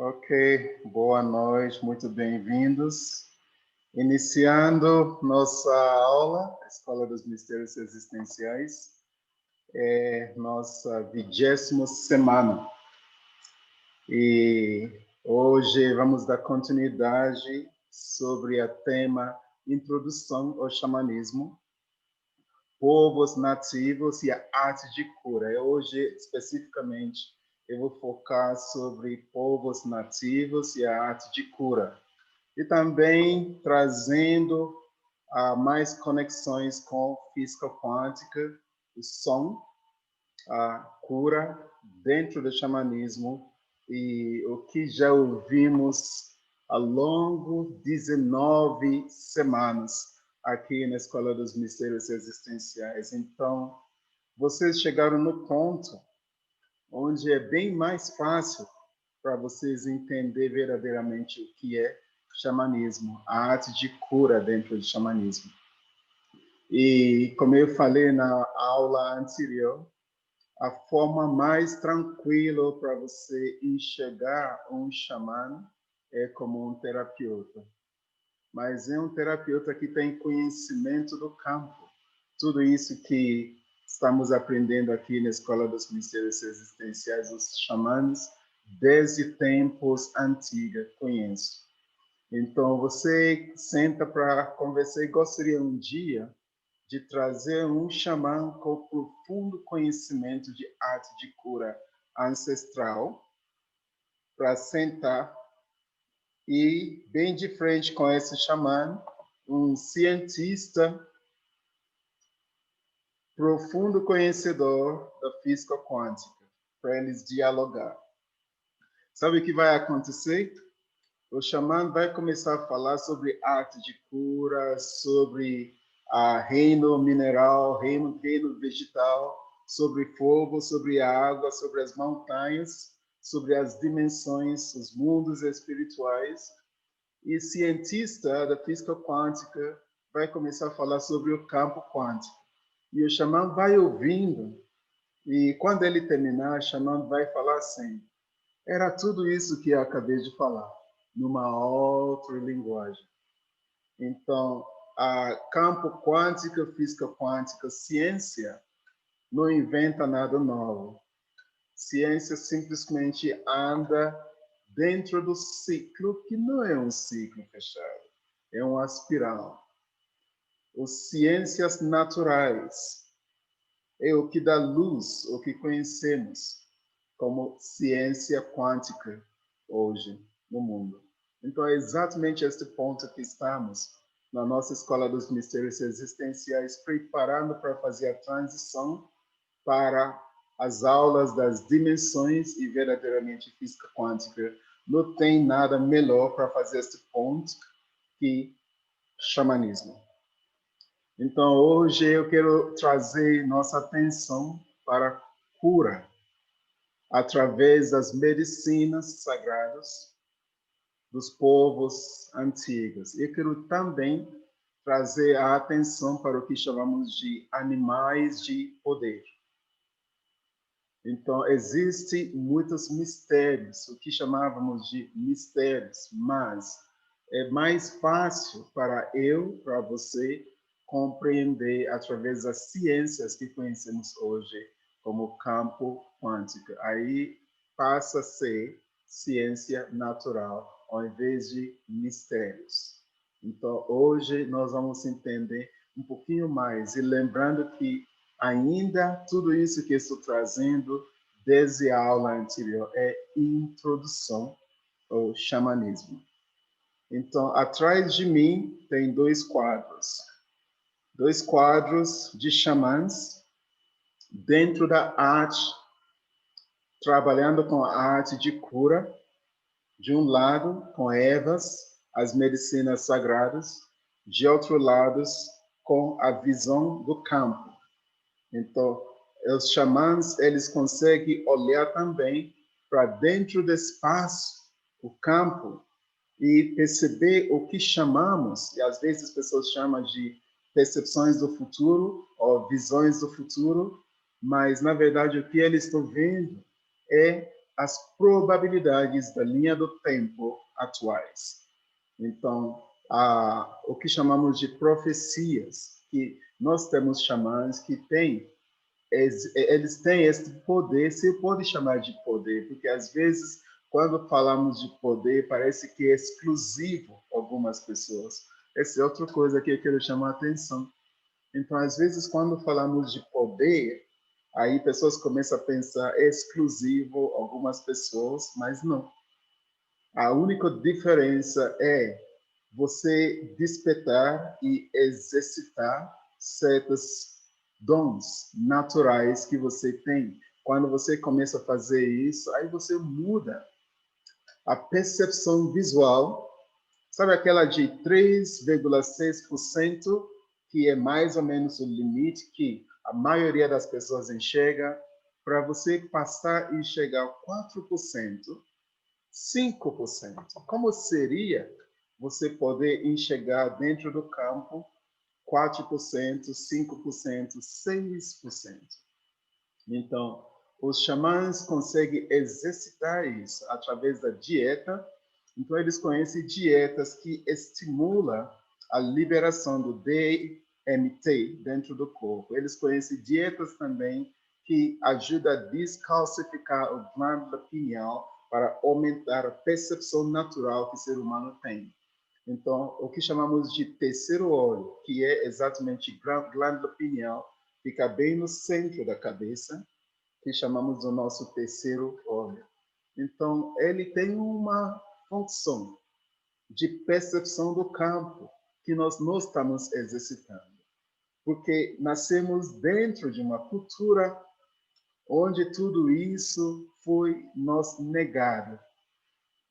Ok, boa noite, muito bem-vindos. Iniciando nossa aula, Escola dos Mistérios Existenciais, nossa 20ª semana. E hoje vamos dar continuidade sobre o tema Introdução ao Xamanismo, povos nativos e a arte de cura. Hoje, especificamente, eu vou focar sobre povos nativos e a arte de cura. E também trazendo mais conexões com física quântica, o som, a cura dentro do xamanismo e o que já ouvimos ao longo de 19 semanas aqui na Escola dos Mistérios Existenciais. Então, vocês chegaram no ponto onde é bem mais fácil para vocês entender verdadeiramente o que é xamanismo, a arte de cura dentro do xamanismo. E, como eu falei na aula anterior, a forma mais tranquila para você enxergar um xamã é como um terapeuta. Mas é um terapeuta que tem conhecimento do campo. Tudo isso que estamos aprendendo aqui na Escola dos Mistérios Existenciais, os xamãs, desde tempos antigos, conheço. Então, você senta para conversar e gostaria um dia de trazer um xamã com profundo conhecimento de arte de cura ancestral para sentar e, bem de frente com esse xamã, um cientista profundo conhecedor da física quântica, para eles dialogar. Sabe o que vai acontecer? O xamã vai começar a falar sobre arte de cura, sobre reino mineral, reino vegetal, sobre fogo, sobre a água, sobre as montanhas, sobre as dimensões, os mundos espirituais. E cientista da física quântica vai começar a falar sobre o campo quântico. E o xamã vai ouvindo, e quando ele terminar, o xamã vai falar assim: era tudo isso que eu acabei de falar, numa outra linguagem. Então, a campo quântico, física quântica, ciência não inventa nada novo. Ciência simplesmente anda dentro do ciclo, que não é um ciclo fechado, é uma espiral. As ciências naturais é o que dá luz, o que conhecemos como ciência quântica hoje no mundo. Então, é exatamente este ponto que estamos na nossa Escola dos Mistérios Existenciais, preparando para fazer a transição para as aulas das dimensões e verdadeiramente física quântica. Não tem nada melhor para fazer este ponto que xamanismo. Então, hoje eu quero trazer nossa atenção para a cura através das medicinas sagradas dos povos antigos. Eu quero também trazer a atenção para o que chamamos de animais de poder. Então, existem muitos mistérios, o que chamávamos de mistérios, mas é mais fácil para você, compreender através das ciências que conhecemos hoje como campo quântico. Aí passa a ser ciência natural, ao invés de mistérios. Então, hoje nós vamos entender um pouquinho mais, e lembrando que ainda tudo isso que estou trazendo desde a aula anterior é introdução ao xamanismo. Então, atrás de mim tem dois quadros de xamãs dentro da arte, trabalhando com a arte de cura, de um lado com ervas, as medicinas sagradas, de outro lado com a visão do campo. Então, os xamãs, eles conseguem olhar também para dentro do espaço, o campo, e perceber o que chamamos, e às vezes as pessoas chamam de percepções do futuro ou visões do futuro, mas, na verdade, o que eles estão vendo é as probabilidades da linha do tempo atuais. Então, o que chamamos de profecias, que nós temos xamãs que têm, eles têm esse poder, se pode chamar de poder, porque às vezes, quando falamos de poder, parece que é exclusivo a algumas pessoas. Essa é outra coisa que eu quero chamar a atenção. Então, às vezes, quando falamos de poder, aí pessoas começam a pensar é exclusivo a algumas pessoas, mas não. A única diferença é você despertar e exercitar certos dons naturais que você tem. Quando você começa a fazer isso, aí você muda a percepção visual. Sabe aquela de 3,6%, que é mais ou menos o limite que a maioria das pessoas enxerga? Para você passar e chegar a 4%, 5%. Como seria você poder enxergar dentro do campo 4%, 5%, 6%? Então, os xamãs conseguem exercitar isso através da dieta. Então, eles conhecem dietas que estimulam a liberação do DMT dentro do corpo. Eles conhecem dietas também que ajudam a descalcificar o glândula pineal para aumentar a percepção natural que o ser humano tem. Então, o que chamamos de terceiro olho, que é exatamente glândula pineal, fica bem no centro da cabeça, que chamamos do nosso terceiro olho. Então, ele tem uma função de percepção do campo que nós estamos exercitando. Porque nascemos dentro de uma cultura onde tudo isso foi nos negado.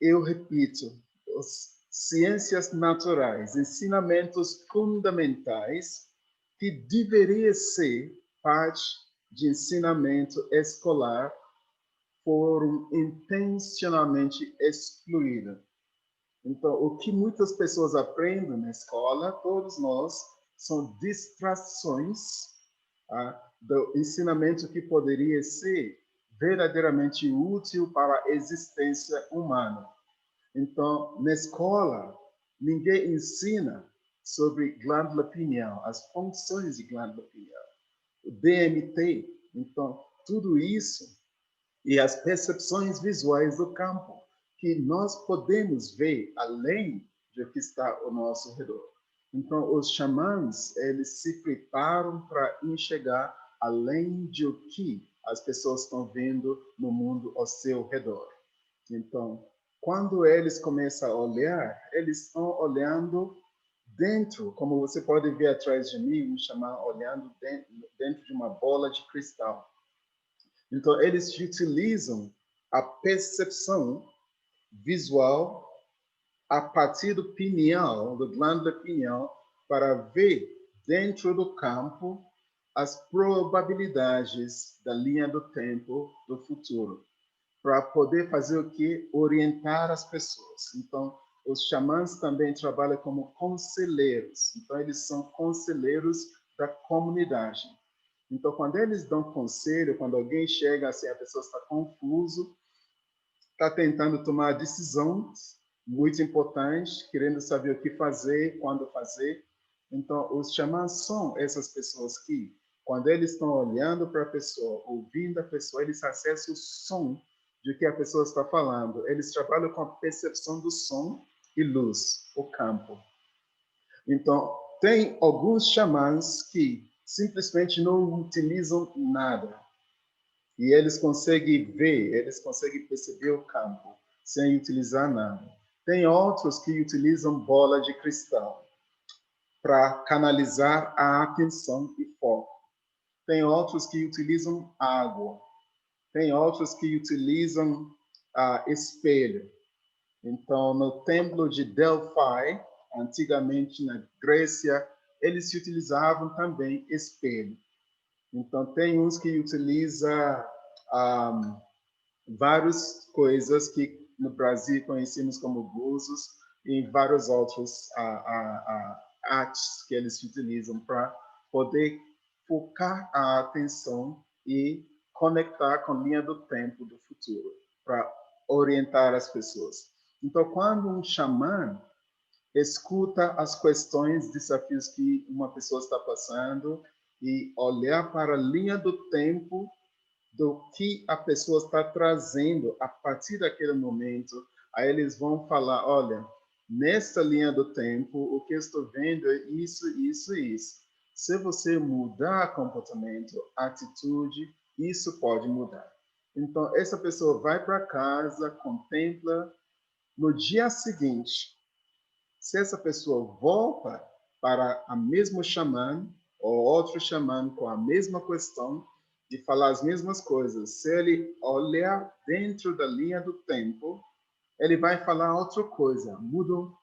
Eu repito, as ciências naturais, ensinamentos fundamentais que deveria ser parte de ensinamento escolar foram intencionalmente excluídas. Então, o que muitas pessoas aprendem na escola, todos nós, são distrações do ensinamento que poderia ser verdadeiramente útil para a existência humana. Então, na escola, ninguém ensina sobre glândula pineal, as funções de glândula pineal, o DMT. Então, tudo isso e as percepções visuais do campo, que nós podemos ver além do que está ao nosso redor. Então, os xamãs, eles se preparam para enxergar além de o que as pessoas estão vendo no mundo ao seu redor. Então, quando eles começam a olhar, eles estão olhando dentro, como você pode ver atrás de mim, um xamã olhando dentro de uma bola de cristal. Então, eles utilizam a percepção visual a partir do pineal, do glândula pineal, para ver dentro do campo as probabilidades da linha do tempo do futuro, para poder fazer o que? Orientar as pessoas. Então, os xamãs também trabalham como conselheiros. Então, eles são conselheiros da comunidade. Então, quando eles dão conselho, quando alguém chega assim, a pessoa está confuso, está tentando tomar decisões muito importantes, querendo saber o que fazer, quando fazer. Então, os xamãs são essas pessoas que, quando eles estão olhando para a pessoa, ouvindo a pessoa, eles acessam o som de que a pessoa está falando. Eles trabalham com a percepção do som e luz, o campo. Então, tem alguns xamãs que simplesmente não utilizam nada. E eles conseguem ver, eles conseguem perceber o campo sem utilizar nada. Tem outros que utilizam bola de cristal para canalizar a atenção e foco. Tem outros que utilizam água. Tem outros que utilizam espelho. Então, no templo de Delphi, antigamente na Grécia, eles utilizavam também espelho. Então, tem uns que utilizam várias coisas que no Brasil conhecemos como búzios e vários outros artes que eles utilizam para poder focar a atenção e conectar com a linha do tempo do futuro. para orientar as pessoas. Então, quando um xamã escuta as questões, desafios que uma pessoa está passando e olhar para a linha do tempo do que a pessoa está trazendo a partir daquele momento, aí eles vão falar, olha, nessa linha do tempo, o que eu estou vendo é isso, isso e isso. Se você mudar comportamento, atitude, isso pode mudar. Então, essa pessoa vai para casa, contempla, no dia seguinte, se essa pessoa volta para a mesmo xamã ou outro xamã com a mesma questão e falar as mesmas coisas, se ele olhar dentro da linha do tempo, ele vai falar outra coisa. Mudou.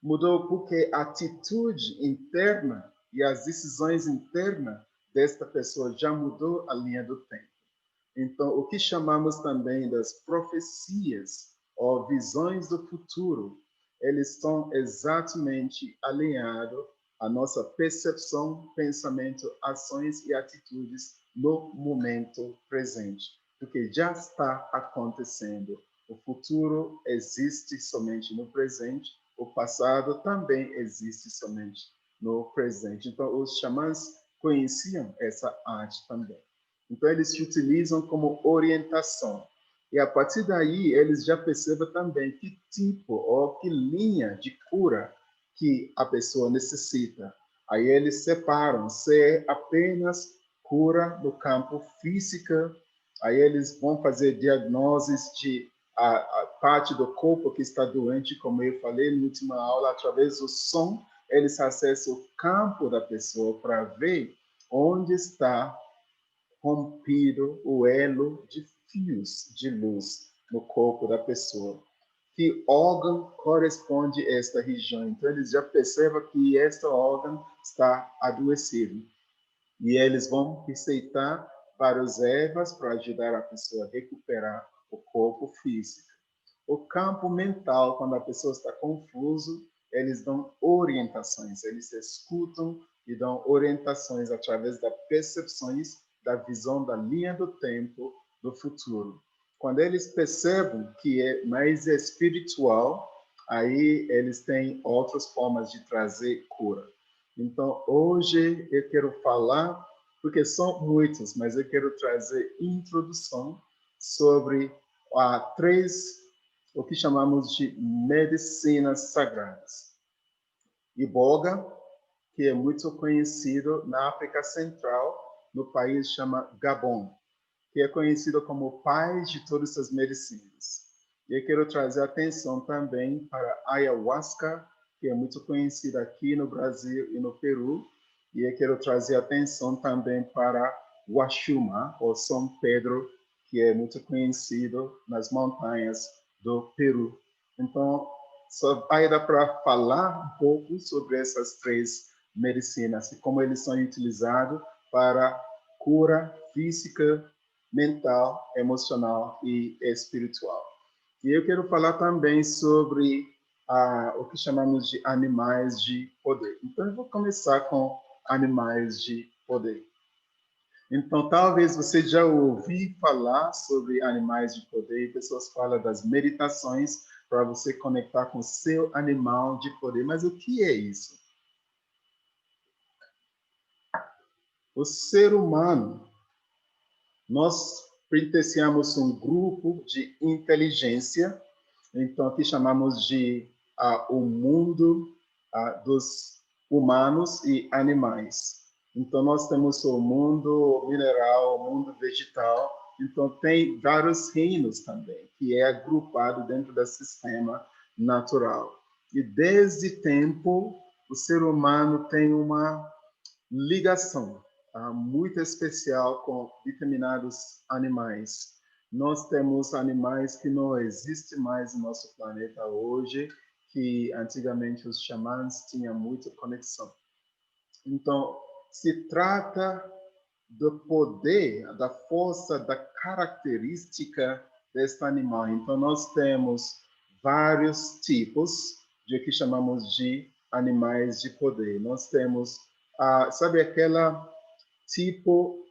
Mudou porque a atitude interna e as decisões internas desta pessoa já mudou a linha do tempo. Então, o que chamamos também das profecias ou visões do futuro, eles estão exatamente alinhados à nossa percepção, pensamento, ações e atitudes no momento presente, porque já está acontecendo. O futuro existe somente no presente, o passado também existe somente no presente. Então, os xamãs conheciam essa arte também. Então, eles se utilizam como orientação. E, a partir daí, eles já percebem também que tipo ou que linha de cura que a pessoa necessita. Aí, eles separam se é apenas cura no campo físico, aí eles vão fazer diagnoses de a parte do corpo que está doente, como eu falei na última aula, através do som, eles acessam o campo da pessoa para ver onde está rompido o elo de fios de luz no corpo da pessoa. Que órgão corresponde a esta região? Então, eles já percebem que este órgão está adoecido. E eles vão receitar várias ervas para ajudar a pessoa a recuperar o corpo físico. O campo mental, quando a pessoa está confuso, eles dão orientações, eles escutam e dão orientações através das percepções, da visão da linha do tempo, do futuro. Quando eles percebem que é mais espiritual, aí eles têm outras formas de trazer cura. Então, hoje eu quero falar, porque são muitos, mas eu quero trazer introdução sobre três, o que chamamos de medicinas sagradas. Iboga, que é muito conhecido na África Central, no país chama Gabon, que é conhecido como o pai de todas as medicinas. E eu quero trazer atenção também para a ayahuasca, que é muito conhecida aqui no Brasil e no Peru. E eu quero trazer atenção também para o Axuma, ou São Pedro, que é muito conhecido nas montanhas do Peru. Então, só vai dar para falar um pouco sobre essas três medicinas e como eles são utilizados para cura física, mental, emocional e espiritual. E eu quero falar também sobre o que chamamos de animais de poder. Então, eu vou começar com animais de poder. Então, talvez você já ouviu falar sobre animais de poder, pessoas falam das meditações para você conectar com o seu animal de poder. Mas o que é isso? O ser humano, nós pertencemos a um grupo de inteligência, então aqui chamamos de o mundo dos humanos e animais. Então nós temos o mundo mineral, o mundo vegetal, então tem vários reinos também, que é agrupado dentro do sistema natural. E desde tempo, o ser humano tem uma ligação muito especial com determinados animais. Nós temos animais que não existem mais no nosso planeta hoje, que antigamente os xamãs tinham muita conexão. Então, se trata do poder, da força, da característica deste animal. Então, nós temos vários tipos de que chamamos de animais de poder. Nós temos, sabe aquela tipo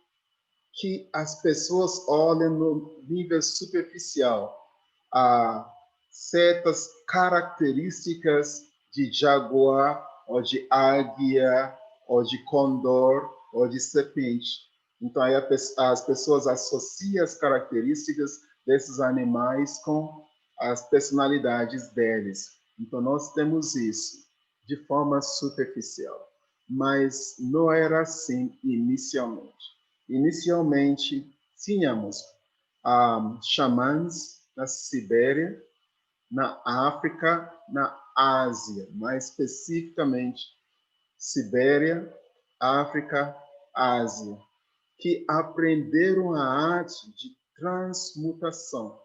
que as pessoas olham no nível superficial a certas características de jaguar, ou de águia, ou de condor, ou de serpente. Então, aí as pessoas associam as características desses animais com as personalidades deles. Então, nós temos isso de forma superficial. Mas não era assim inicialmente. Inicialmente, tínhamos xamãs na Sibéria, na África, na Ásia, mais especificamente Sibéria, África, Ásia, que aprenderam a arte de transmutação.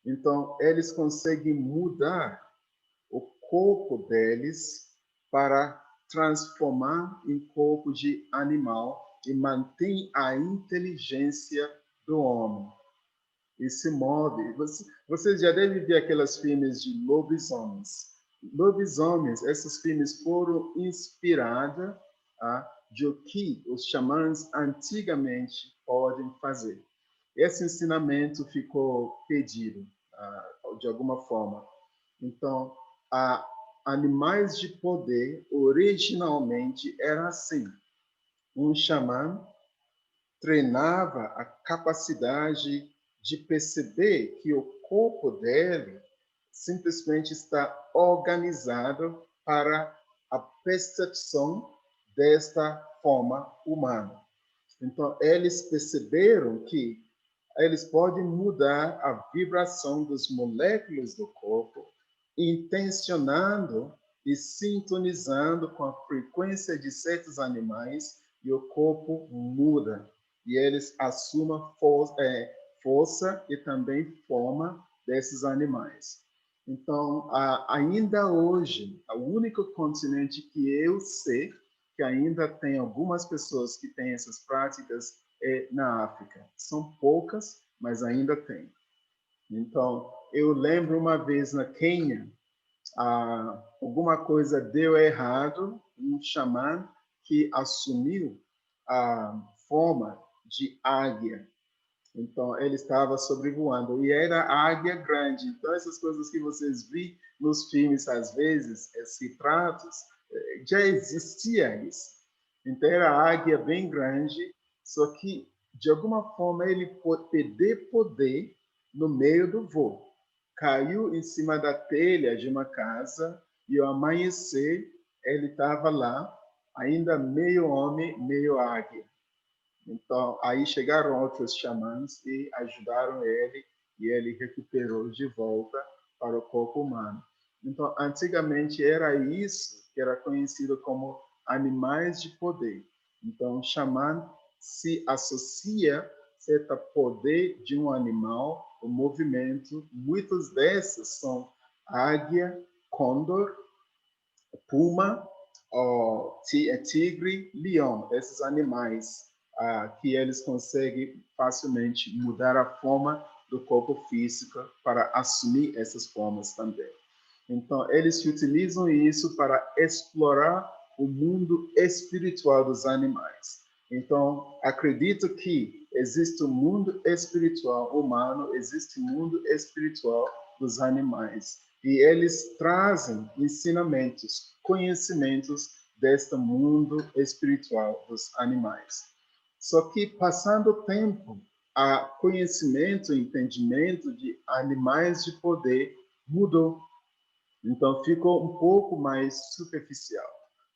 Então, eles conseguem mudar o corpo deles para transformar em corpo de animal e mantém a inteligência do homem. E se move. Vocês já devem ver aqueles filmes de lobisomens. Lobisomens, esses filmes foram inspirados de o que os xamãs antigamente podem fazer. Esse ensinamento ficou pedido de alguma forma. Então, animais de poder originalmente era assim. Um xamã treinava a capacidade de perceber que o corpo dele simplesmente está organizado para a percepção desta forma humana. Então, eles perceberam que eles podem mudar a vibração das moléculas do corpo, intencionando e sintonizando com a frequência de certos animais, e o corpo muda. E eles assumem força e também forma desses animais. Então, ainda hoje, o único continente que eu sei que ainda tem algumas pessoas que têm essas práticas é na África. São poucas, mas ainda tem. Então, eu lembro uma vez na Quênia, alguma coisa deu errado, um xamã que assumiu a forma de águia. Então, ele estava sobrevoando e era águia grande. Então, essas coisas que vocês veem nos filmes, às vezes, esses retratos, já existia isso. Então, era águia bem grande, só que, de alguma forma, ele perdeu poder no meio do voo. Caiu em cima da telha de uma casa e, ao amanhecer, ele estava lá, ainda meio homem, meio águia. Então, aí chegaram outros xamãs e ajudaram ele, e ele recuperou de volta para o corpo humano. Então, antigamente era isso que era conhecido como animais de poder. Então, o xamã se associa certo poder de um animal, o movimento. Muitos desses são águia, condor, puma, tigre, leão, esses animais que eles conseguem facilmente mudar a forma do corpo físico para assumir essas formas também. Então, eles utilizam isso para explorar o mundo espiritual dos animais. Então, acredito que existe um mundo espiritual humano, existe um mundo espiritual dos animais. E eles trazem ensinamentos, conhecimentos deste mundo espiritual dos animais. Só que, passando o tempo, o conhecimento, entendimento de animais de poder mudou. Então, ficou um pouco mais superficial.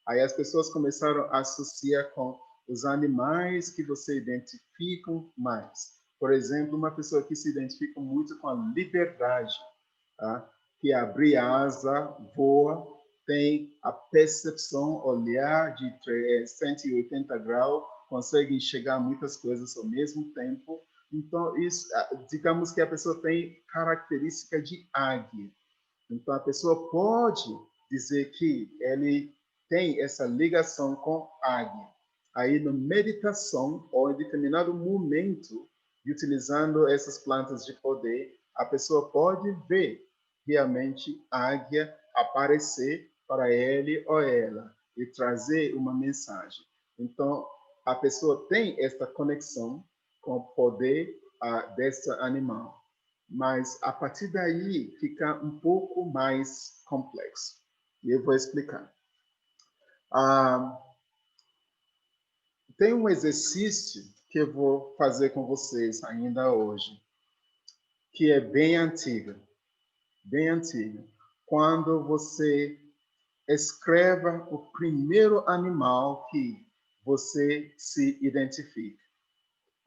Aí as pessoas começaram a associar com os animais que você identifica mais. Por exemplo, uma pessoa que se identifica muito com a liberdade, tá? Que abre asa, voa, tem a percepção, olhar de 180 graus, consegue enxergar muitas coisas ao mesmo tempo. Então, isso, digamos que a pessoa tem característica de águia. Então, a pessoa pode dizer que ele tem essa ligação com a águia. Aí, na meditação, ou em determinado momento, utilizando essas plantas de poder, a pessoa pode ver realmente a águia aparecer para ele ou ela e trazer uma mensagem. Então, a pessoa tem esta conexão com o poder desse animal. Mas a partir daí fica um pouco mais complexo. E eu vou explicar. Tem um exercício que eu vou fazer com vocês ainda hoje, que é bem antigo. Bem antigo. Quando você escreva o primeiro animal que você se identifica.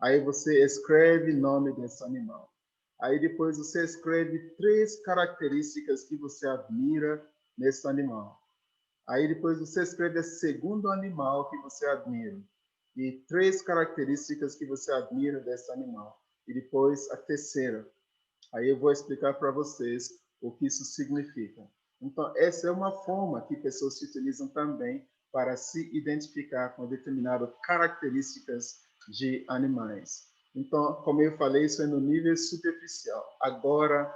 Aí você escreve o nome desse animal. Aí depois você escreve 3 características que você admira nesse animal. Aí depois você escreve o segundo animal que você admira. E 3 características que você admira desse animal. E depois a terceira. Aí eu vou explicar para vocês o que isso significa. Então, essa é uma forma que pessoas utilizam também para se identificar com determinadas características de animais. Então, como eu falei, isso é no nível superficial. Agora,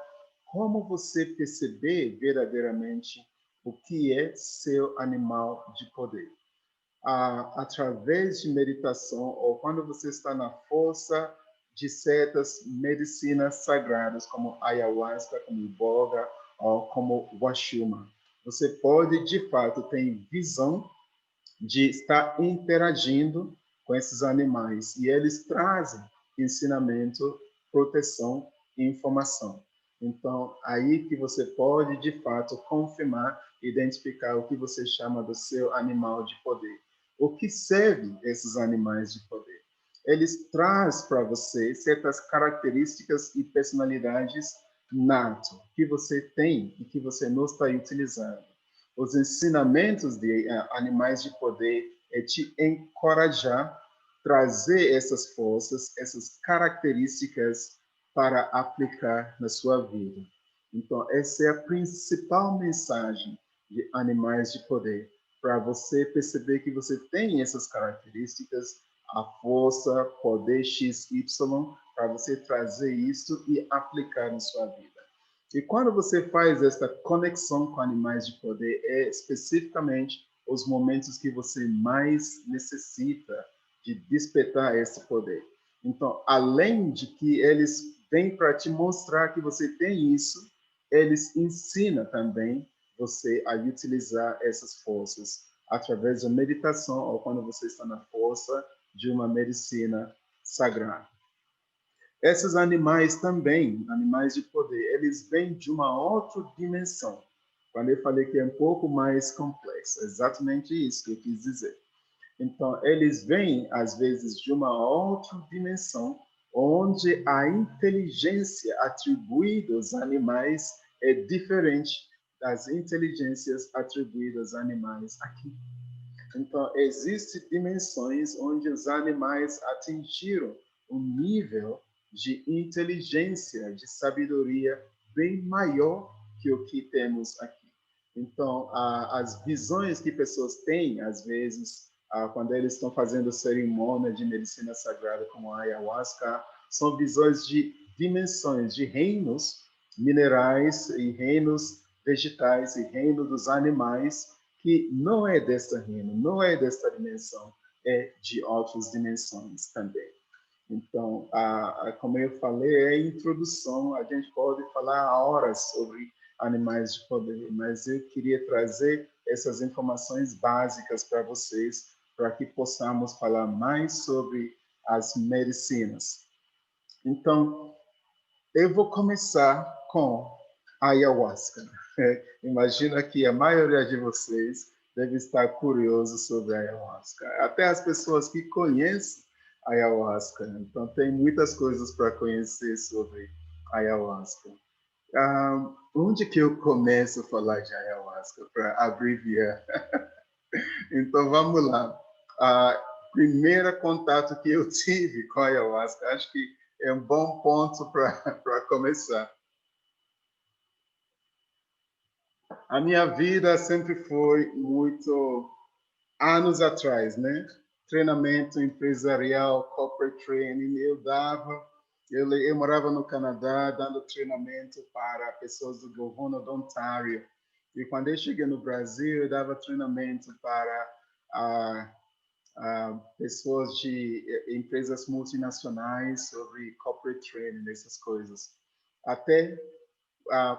como você perceber verdadeiramente o que é seu animal de poder? Através de meditação ou quando você está na força de certas medicinas sagradas, como ayahuasca, como iboga ou como washuma. Você pode, de fato, ter visão de estar interagindo com esses animais e eles trazem ensinamento, proteção e informação. Então, aí que você pode, de fato, confirmar, identificar o que você chama do seu animal de poder. O que serve esses animais de poder? Eles trazem para você certas características e personalidades nato que você tem e que você não está utilizando. Os ensinamentos de animais de poder é te encorajar, trazer essas forças, essas características para aplicar na sua vida. Então, essa é a principal mensagem de animais de poder, para você perceber que você tem essas características, a força, poder XY, para você trazer isso e aplicar na sua vida. E quando você faz essa conexão com animais de poder, é especificamente os momentos que você mais necessita de despertar esse poder. Então, além de que eles vêm para te mostrar que você tem isso, eles ensinam também você a utilizar essas forças através da meditação ou quando você está na força de uma medicina sagrada. Esses animais também, animais de poder, eles vêm de uma outra dimensão. Quando eu falei que é um pouco mais complexo, é exatamente isso que eu quis dizer. Então, eles vêm, às vezes, de uma outra dimensão, onde a inteligência atribuída aos animais é diferente das inteligências atribuídas aos animais aqui. Então, existem dimensões onde os animais atingiram um nível de inteligência, de sabedoria bem maior que o que temos aqui. Então, as visões que pessoas têm, às vezes, quando eles estão fazendo cerimônia de medicina sagrada, como a ayahuasca, são visões de dimensões, de reinos minerais e reinos vegetais e reino dos animais, que não é desta reino, não é desta dimensão, é de outras dimensões também. Então, como eu falei, é a introdução, a gente pode falar horas sobre animais de poder, mas eu queria trazer essas informações básicas para vocês, para que possamos falar mais sobre as medicinas. Então, eu vou começar com a ayahuasca. Imagina que a maioria de vocês deve estar curioso sobre a ayahuasca. Até as pessoas que conhecem a ayahuasca. Então, tem muitas coisas para conhecer sobre a ayahuasca. Onde que eu começo a falar de ayahuasca, para abreviar? Então, vamos lá. A primeira contato que eu tive com a ayahuasca, acho que é um bom ponto para começar. A minha vida sempre foi muito anos atrás, né? Treinamento empresarial, corporate training, eu morava no Canadá dando treinamento para pessoas do governo do Ontário. E quando eu cheguei no Brasil, eu dava treinamento para pessoas de empresas multinacionais sobre corporate training, essas coisas. Até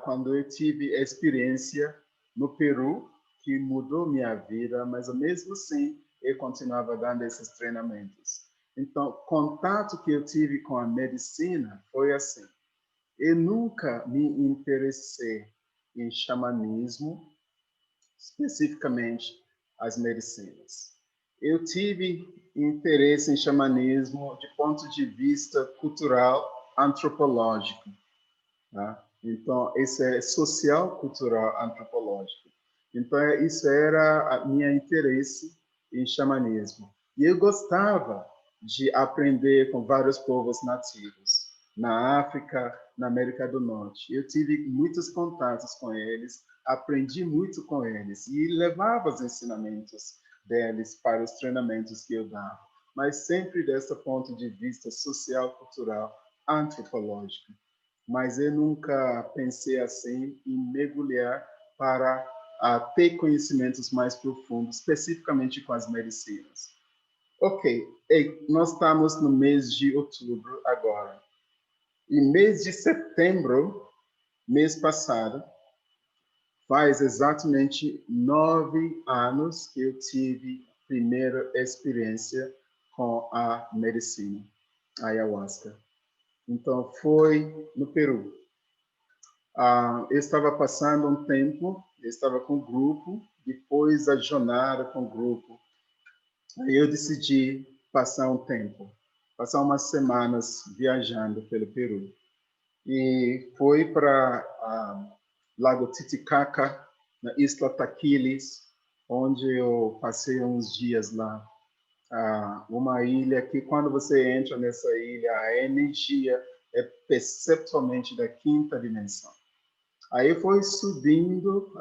quando eu tive experiência no Peru, que mudou minha vida, mas mesmo assim eu continuava dando esses treinamentos. Então, o contato que eu tive com a medicina foi assim. Eu nunca me interessei em xamanismo, especificamente as medicinas. Eu tive interesse em xamanismo de ponto de vista cultural, antropológico. Tá? Então, isso é social, cultural, antropológico. Então, isso era o meu interesse em xamanismo. E eu gostava de aprender com vários povos nativos, na África, na América do Norte. Eu tive muitos contatos com eles, aprendi muito com eles e levava os ensinamentos deles para os treinamentos que eu dava, mas sempre desse ponto de vista social, cultural, antropológico. Mas eu nunca pensei assim em mergulhar para ter conhecimentos mais profundos, especificamente com as medicinas. Ok, nós estamos no mês de outubro agora. E mês de setembro, mês passado, faz exatamente 9 anos que eu tive a primeira experiência com a medicina, a ayahuasca. Então, foi no Peru. Eu estava passando um tempo, eu estava com o grupo, depois da jornada com o grupo, aí eu decidi passar um tempo, passar umas semanas viajando pelo Peru. E foi para Lago Titicaca, na Isla Taquiles, onde eu passei uns dias lá. Uma ilha que, quando você entra nessa ilha, a energia é perceptualmente da quinta dimensão. Aí foi subindo,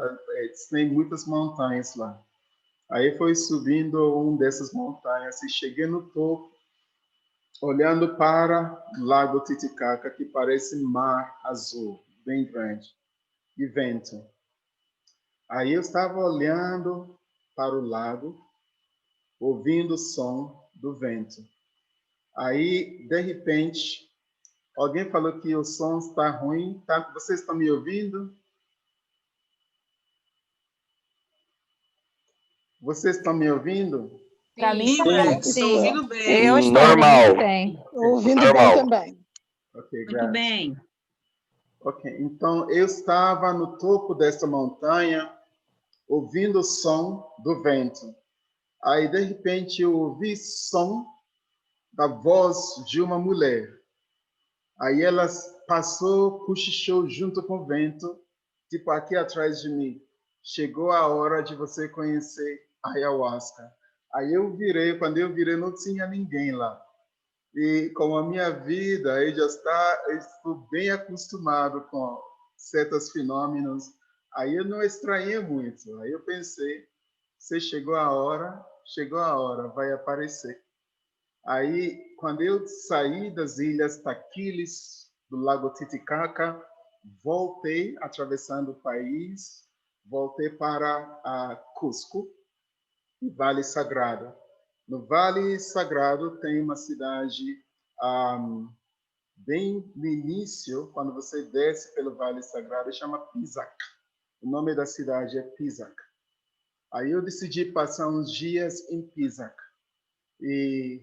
tem muitas montanhas lá. Aí foi subindo uma dessas montanhas e cheguei no topo, olhando para o Lago Titicaca, que parece mar azul, bem grande, e vento. Aí eu estava olhando para o lago, ouvindo o som do vento. Aí, de repente, alguém falou que o som está ruim. Tá? Vocês estão me ouvindo? Vocês estão me ouvindo? Para mim, Sim, estou ouvindo bem. eu estou ouvindo bem. Ouvindo Normal. bem também. Ok, Muito bem. Ok, então eu estava no topo dessa montanha, ouvindo o som do vento. Aí, de repente, eu ouvi som da voz de uma mulher. Aí ela passou, cochichou junto com o vento, tipo aqui atrás de mim. Chegou a hora de você conhecer a ayahuasca. Aí eu virei, quando eu virei, não tinha ninguém lá. E com a minha vida, eu estou bem acostumado com certos fenômenos. Aí eu não estranhei muito. Aí eu pensei, se chegou a hora, vai aparecer. Aí, quando eu saí das ilhas Taquiles, do Lago Titicaca, voltei atravessando o país, voltei para Cusco, e Vale Sagrado. No Vale Sagrado tem uma cidade bem no início, quando você desce pelo Vale Sagrado, chama Pisac. O nome da cidade é Pisac. Aí eu decidi passar uns dias em Pisac. E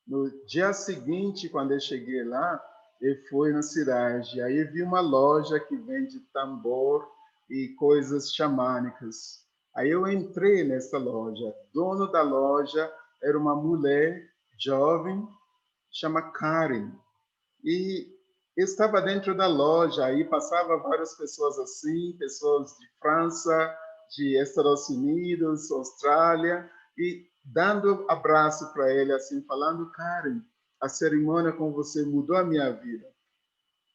no dia seguinte, quando eu cheguei lá, eu fui na cidade. Aí eu vi uma loja que vende tambor e coisas xamânicas. Aí eu entrei nessa loja. Dono da loja era uma mulher jovem, chama Karen. E eu estava dentro da loja, aí passava várias pessoas assim, pessoas de França, de Estados Unidos, Austrália, e dando abraço para ele, assim, falando, Karen, a cerimônia com você mudou a minha vida.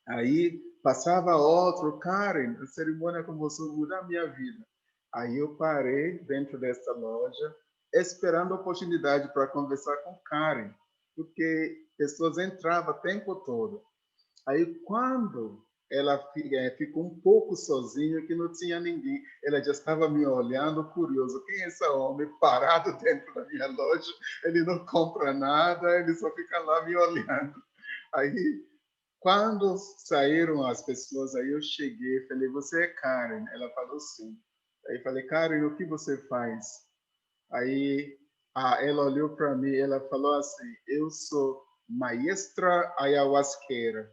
Aí passava outro, Karen, a cerimônia com você mudou a minha vida. Aí eu parei dentro dessa loja, esperando a oportunidade para conversar com Karen, porque pessoas entravam o tempo todo. Aí, quando ela ficou um pouco sozinha, que não tinha ninguém. Ela já estava me olhando, curioso. Quem é esse homem parado dentro da minha loja? Ele não compra nada, ele só fica lá me olhando. Aí, quando saíram as pessoas, aí eu cheguei, falei, você é Karen? Ela falou sim. Aí falei, Karen, o que você faz? Aí ela olhou para mim, ela falou assim, eu sou maestra ayahuasqueira.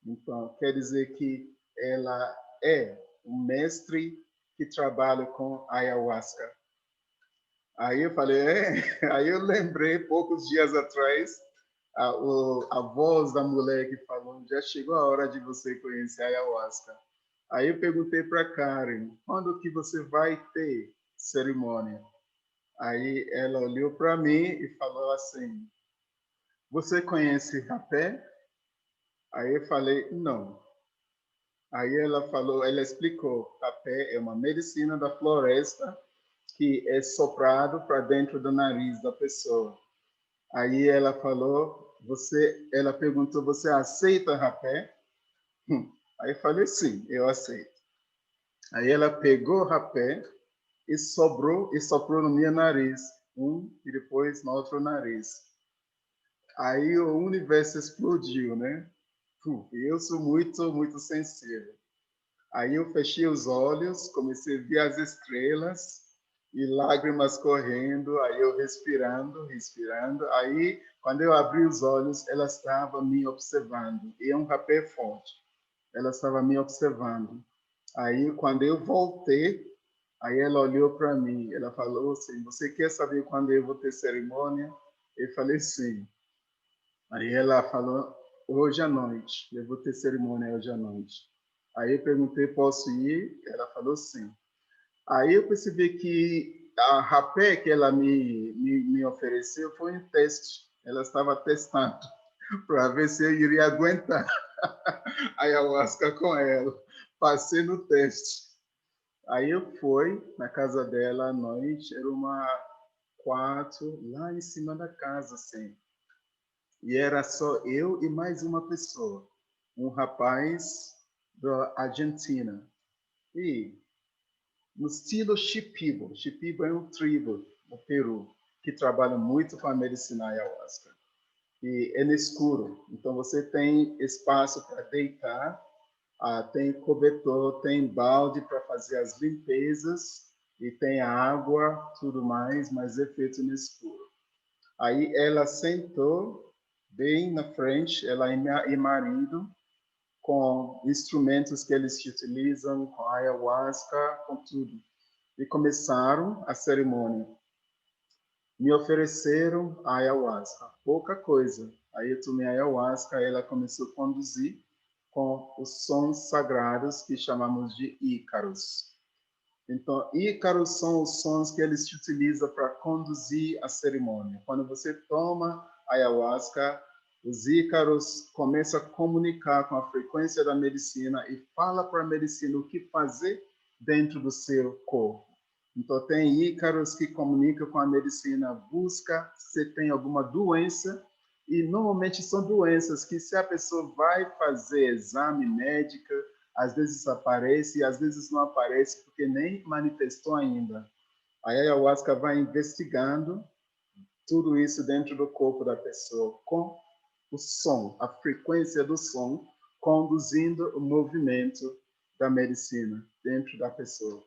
Então, quer dizer que ela é um mestre que trabalha com ayahuasca. Aí eu falei, Aí eu lembrei, poucos dias atrás, a voz da mulher que falou, já chegou a hora de você conhecer a ayahuasca. Aí eu perguntei para Karen, quando que você vai ter cerimônia? Aí ela olhou para mim e falou assim, você conhece rapé? Aí eu falei, não. Aí ela falou, ela explicou, rapé é uma medicina da floresta que é soprado para dentro do nariz da pessoa. Aí ela falou, ela perguntou, você aceita rapé? Aí eu falei, sim, eu aceito. Aí ela pegou o rapé e soprou no meu nariz, e depois no outro nariz. Aí o universo explodiu, né? Eu sou muito sensível. Aí eu fechei os olhos, comecei a ver as estrelas e lágrimas correndo, aí eu respirando. Aí, quando eu abri os olhos, ela estava me observando. E é um rapé forte. Ela estava me observando. Aí, quando eu voltei, aí ela olhou para mim. Ela falou assim, você quer saber quando eu vou ter cerimônia? Eu falei, sim. Aí ela falou, hoje à noite, eu vou ter cerimônia hoje à noite. Aí eu perguntei, posso ir? Ela falou sim. Aí eu percebi que a rapé que ela me ofereceu foi um teste. Ela estava testando para ver se eu iria aguentar a ayahuasca com ela. Passei no teste. Aí eu fui na casa dela à noite, era uma quarto lá em cima da casa, assim. E era só eu e mais uma pessoa, um rapaz da Argentina. E no estilo Shipibo. Shipibo é um tribo no Peru que trabalha muito com a medicina ayahuasca. E é no escuro, então você tem espaço para deitar, tem cobertor, tem balde para fazer as limpezas e tem água, tudo mais, mas é feito no escuro. Aí ela sentou bem na frente, ela e marido, com instrumentos que eles utilizam, com ayahuasca, com tudo. E começaram a cerimônia. Me ofereceram a ayahuasca, pouca coisa. Aí eu tomei a ayahuasca, ela começou a conduzir com os sons sagrados que chamamos de ícaros. Então, ícaros são os sons que eles utilizam para conduzir a cerimônia. Quando você toma ayahuasca, os ícaros começam a comunicar com a frequência da medicina e fala para a medicina o que fazer dentro do seu corpo. Então, tem ícaros que comunicam com a medicina, busca se tem alguma doença, e normalmente são doenças que, se a pessoa vai fazer exame médico, às vezes aparece e às vezes não aparece porque nem manifestou ainda. A ayahuasca vai investigando tudo isso dentro do corpo da pessoa com o som, a frequência do som, conduzindo o movimento da medicina dentro da pessoa.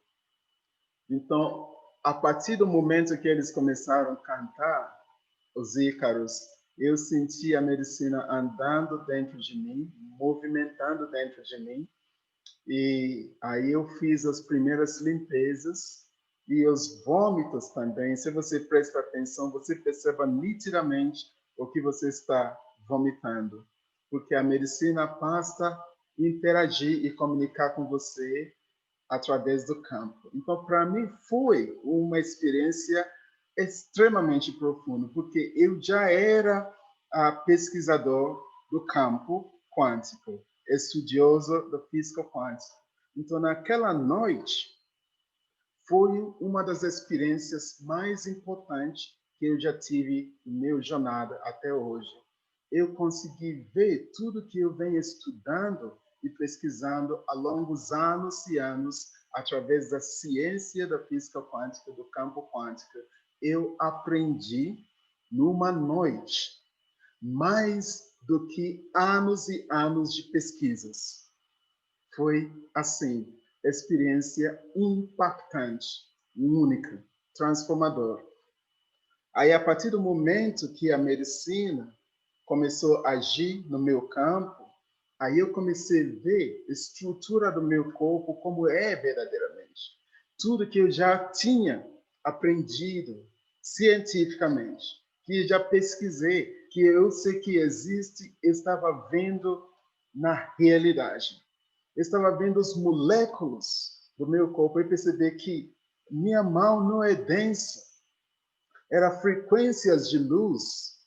Então, a partir do momento que eles começaram a cantar os ícaros, eu senti a medicina andando dentro de mim, movimentando dentro de mim, e aí eu fiz as primeiras limpezas e os vômitos também. Se você presta atenção, você perceba nitidamente o que você está vomitando, porque a medicina passa a interagir e comunicar com você através do campo. Então, para mim, foi uma experiência extremamente profunda, porque eu já era pesquisador do campo quântico, estudioso da física quântica. Então, naquela noite, foi uma das experiências mais importantes que eu já tive na minha jornada até hoje. Eu consegui ver tudo que eu venho estudando e pesquisando ao longo dos anos e anos, através da ciência da física quântica, do campo quântico, eu aprendi numa noite mais do que anos e anos de pesquisas. Foi assim, experiência impactante, única, transformadora. Aí, a partir do momento que a medicina começou a agir no meu campo, aí eu comecei a ver a estrutura do meu corpo como é verdadeiramente. Tudo que eu já tinha aprendido cientificamente, que já pesquisei, que eu sei que existe, eu estava vendo na realidade. Eu estava vendo as moléculas do meu corpo e percebi que minha mão não é densa. Era frequências de luz,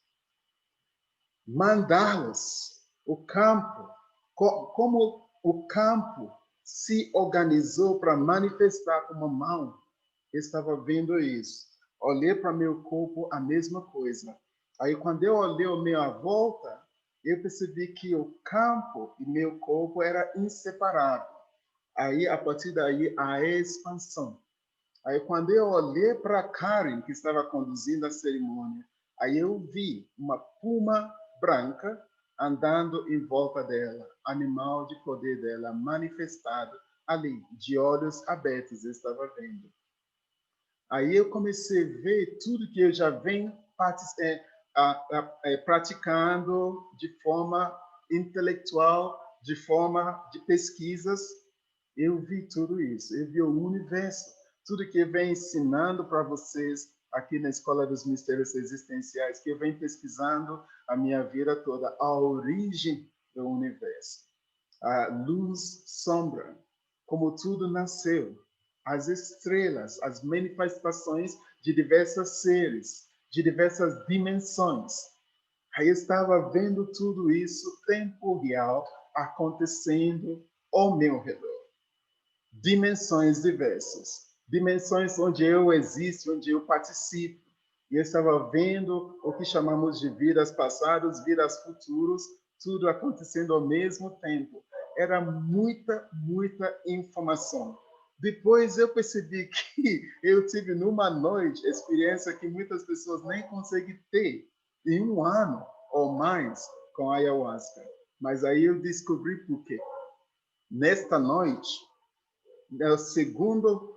mandalas, o campo, como o campo se organizou para manifestar uma mão. Eu estava vendo isso. Olhei para meu corpo, a mesma coisa. Aí, quando eu olhei a minha volta, eu percebi que o campo e meu corpo era inseparável. Aí, a partir daí, a expansão. Aí, quando eu olhei para Karen, que estava conduzindo a cerimônia, aí eu vi uma puma branca andando em volta dela, animal de poder dela manifestado ali, de olhos abertos, eu estava vendo. Aí eu comecei a ver tudo que eu já venho praticando de forma intelectual, de forma de pesquisas. Eu vi tudo isso, eu vi o universo, tudo que eu venho ensinando para vocês aqui na Escola dos Mistérios Existenciais, que eu venho pesquisando a minha vida toda, a origem do universo, a luz, sombra, como tudo nasceu, as estrelas, as manifestações de diversos seres, de diversas dimensões. Aí eu estava vendo tudo isso, tempo real, acontecendo ao meu redor. Dimensões diversas, dimensões onde eu existo, onde eu participo. E eu estava vendo o que chamamos de vidas passadas, vidas futuras, tudo acontecendo ao mesmo tempo. Era muita, muita informação. Depois eu percebi que eu tive numa noite experiência que muitas pessoas nem conseguem ter em um ano ou mais com a ayahuasca. Mas aí eu descobri por quê. Nesta noite, no segundo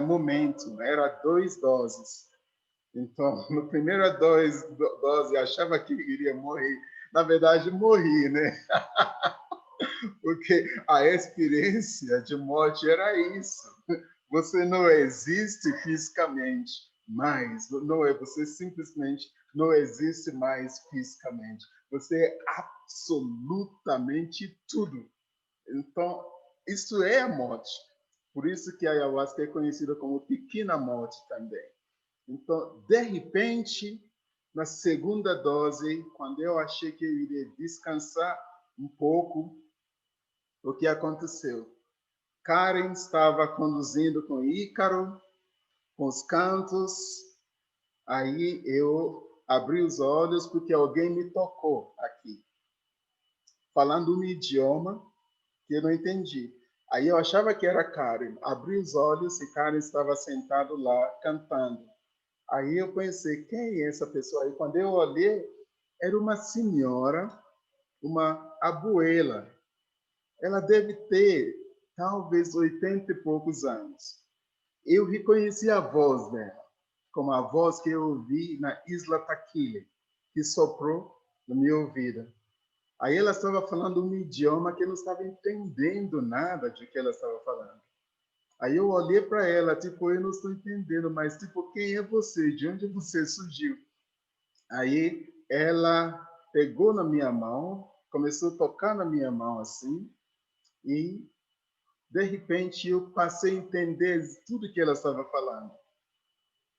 momento, era 2 doses. Então, no primeira dose, achava que iria morrer. Na verdade, morri, né? Porque a experiência de morte era isso. Você não existe fisicamente mais. Não é, você simplesmente não existe mais fisicamente. Você é absolutamente tudo. Então, isso é a morte. Por isso que a ayahuasca é conhecida como pequena morte também. Então, de repente, na segunda dose, quando eu achei que eu iria descansar um pouco, o que aconteceu? Karen estava conduzindo com Ícaro, com os cantos. Aí eu abri os olhos porque alguém me tocou aqui, falando um idioma que eu não entendi. Aí eu achava que era Karen. Abri os olhos e Karen estava sentado lá cantando. Aí eu pensei, quem é essa pessoa? Aí quando eu olhei, era uma senhora, uma abuela. Ela deve ter talvez 80 e poucos anos. Eu reconheci a voz dela, como a voz que eu ouvi na Isla Taquile, que soprou no meu ouvido. Aí ela estava falando um idioma que eu não estava entendendo nada de que ela estava falando. Aí eu olhei para ela, tipo, eu não estou entendendo, mas tipo, quem é você? De onde você surgiu? Aí ela pegou na minha mão, começou a tocar na minha mão assim, e de repente eu passei a entender tudo que ela estava falando.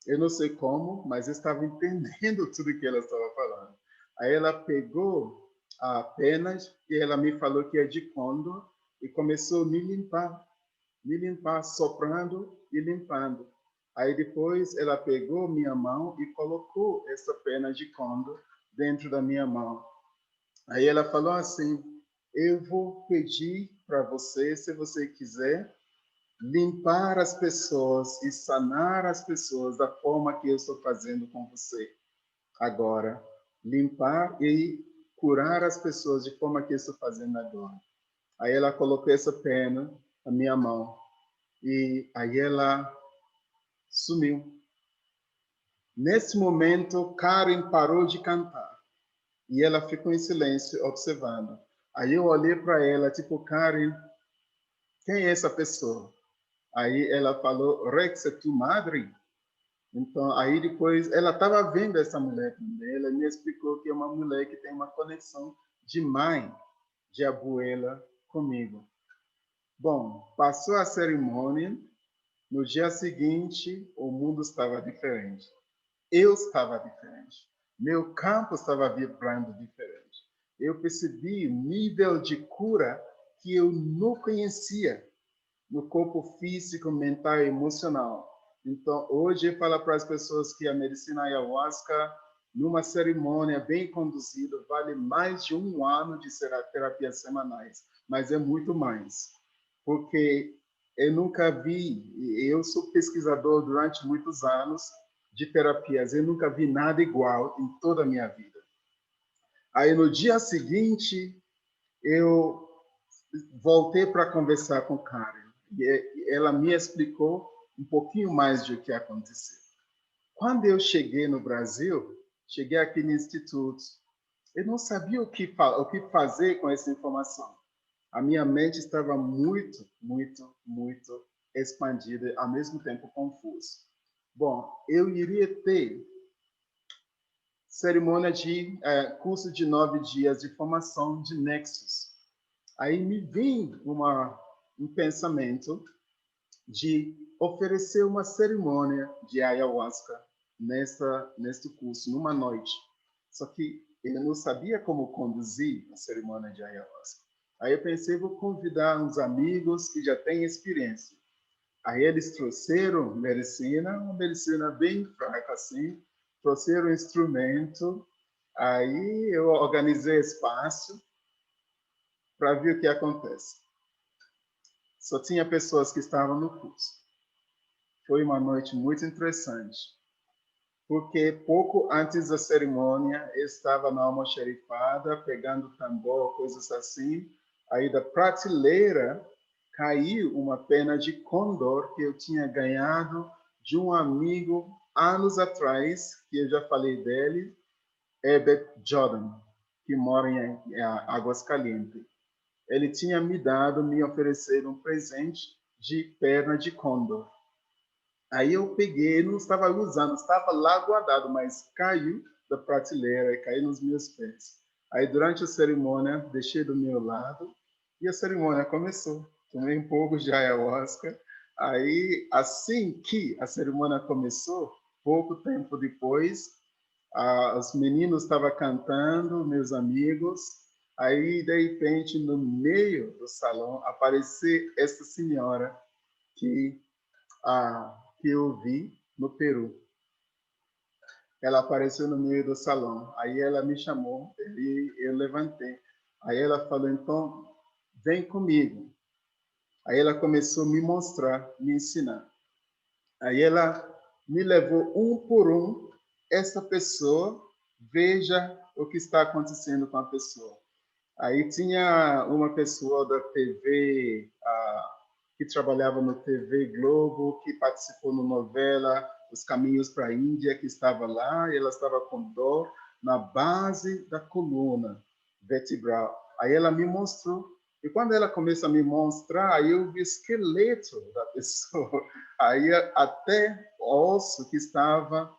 Eu não sei como, mas eu estava entendendo tudo que ela estava falando. Aí ela pegou apenas e ela me falou que é de Condor e começou a me limpar, soprando e limpando. Aí depois ela pegou minha mão e colocou essa pena de Condor dentro da minha mão. Aí ela falou assim, eu vou pedir para você, se você quiser, limpar as pessoas e sanar as pessoas da forma que eu estou fazendo com você agora. Limpar e curar as pessoas de forma que eu estou fazendo agora. Aí ela colocou essa pena na minha mão e aí ela sumiu. Nesse momento, Karen parou de cantar e ela ficou em silêncio observando. Aí eu olhei para ela, tipo, Karen, quem é essa pessoa? Aí ela falou, Rex, é tua madre? Então, aí depois, ela estava vendo essa mulher também, ela me explicou que é uma mulher que tem uma conexão de mãe, de abuela comigo. Bom, passou a cerimônia, no dia seguinte, o mundo estava diferente. Eu estava diferente. Meu campo estava vibrando diferente. Eu percebi um nível de cura que eu não conhecia no corpo físico, mental e emocional. Então, hoje eu falo para as pessoas que a medicina ayahuasca, numa cerimônia bem conduzida, vale mais de 1 ano de terapias semanais, mas é muito mais, porque eu nunca vi, eu sou pesquisador durante muitos anos de terapias, eu nunca vi nada igual em toda a minha vida. Aí, no dia seguinte, eu voltei para conversar com Karen e ela me explicou um pouquinho mais do que aconteceu. Quando eu cheguei no Brasil, cheguei aqui no Instituto, eu não sabia o que fazer com essa informação. A minha mente estava muito, muito, muito expandida, ao mesmo tempo confusa. Bom, eu iria ter cerimônia de curso de 9 dias de formação de nexus. Aí me vem um pensamento de oferecer uma cerimônia de ayahuasca neste curso, numa noite. Só que eu não sabia como conduzir a cerimônia de ayahuasca. Aí eu pensei, vou convidar uns amigos que já têm experiência. Aí eles trouxeram uma medicina bem fraca assim, trouxeram instrumento, aí eu organizei espaço para ver o que acontece. Só tinha pessoas que estavam no curso. Foi uma noite muito interessante, porque pouco antes da cerimônia, eu estava na almoxarifada, pegando tambor, coisas assim. Aí da prateleira caiu uma pena de condor que eu tinha ganhado de um amigo anos atrás, que eu já falei dele, Herbert Jordan, que mora em Águas Calientes. Ele tinha me oferecido um presente de perna de condor. Aí eu peguei, não estava usando, estava lá guardado, mas caiu da prateleira e caiu nos meus pés. Aí durante a cerimônia, deixei do meu lado e a cerimônia começou. Tomei um pouco de ayahuasca. Aí, assim que a cerimônia começou, pouco tempo depois, os meninos estavam cantando, meus amigos. Aí, de repente, no meio do salão, apareceu essa senhora que que eu vi no Peru. Ela apareceu no meio do salão. Aí ela me chamou, eu levantei. Aí ela falou, então, vem comigo. Aí ela começou a me mostrar, me ensinar. Aí ela me levou um por um. Essa pessoa, veja o que está acontecendo com a pessoa. Aí tinha uma pessoa da TV, que trabalhava no TV Globo, que participou na novela Os Caminhos para a Índia, que estava lá, e ela estava com dor na base da coluna vertebral. Aí ela me mostrou. E quando ela começa a me mostrar, aí eu vi o esqueleto da pessoa. Aí até osso que estava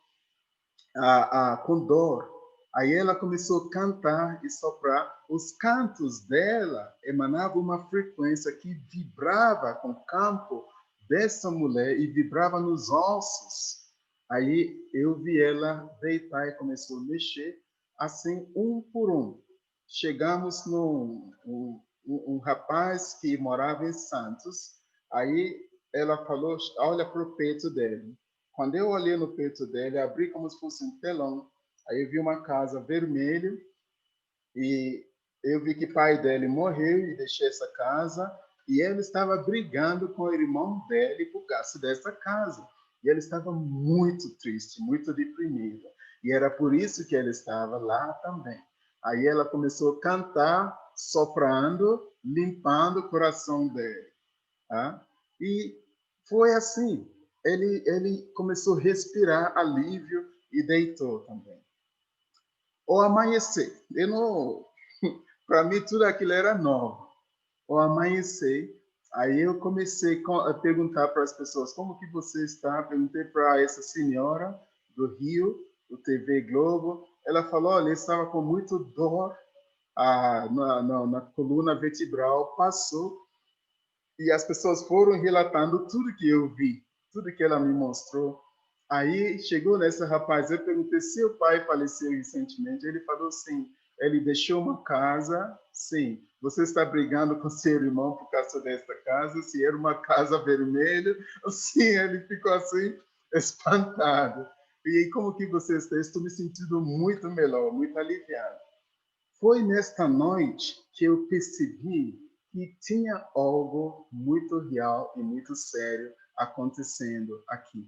com dor. Aí ela começou a cantar e soprar. Os cantos dela emanavam uma frequência que vibrava com o campo dessa mulher e vibrava nos ossos. Aí eu vi ela deitar e começou a mexer, assim, um por um. Chegamos um rapaz que morava em Santos. Aí ela falou, olha para o peito dele. Quando eu olhei no peito dele, abri como se fosse um telão. Aí eu vi uma casa vermelha e eu vi que o pai dele morreu e deixou essa casa, e ele estava brigando com o irmão dele por causa dessa casa. E ele estava muito triste, muito deprimido. E era por isso que ele estava lá também. Aí ela começou a cantar, soprando, limpando o coração dele. Tá? E foi assim. Ele começou a respirar alívio e deitou também. Ao amanhecer, eu não, para mim tudo aquilo era novo. Ao amanhecer, aí eu comecei a perguntar para as pessoas como que você está. Perguntei para essa senhora do Rio, do TV Globo. Ela falou, olha, eu estava com muito dor na coluna vertebral, passou. E as pessoas foram relatando tudo que eu vi, tudo que ela me mostrou. Aí chegou nessa rapaz, eu perguntei se o pai faleceu recentemente. Ele falou sim, ele deixou uma casa, sim. Você está brigando com seu irmão por causa desta casa? Se era uma casa vermelha, sim, ele ficou assim, espantado. E como que você está? Estou me sentindo muito melhor, muito aliviado. Foi nesta noite que eu percebi que tinha algo muito real e muito sério acontecendo aqui.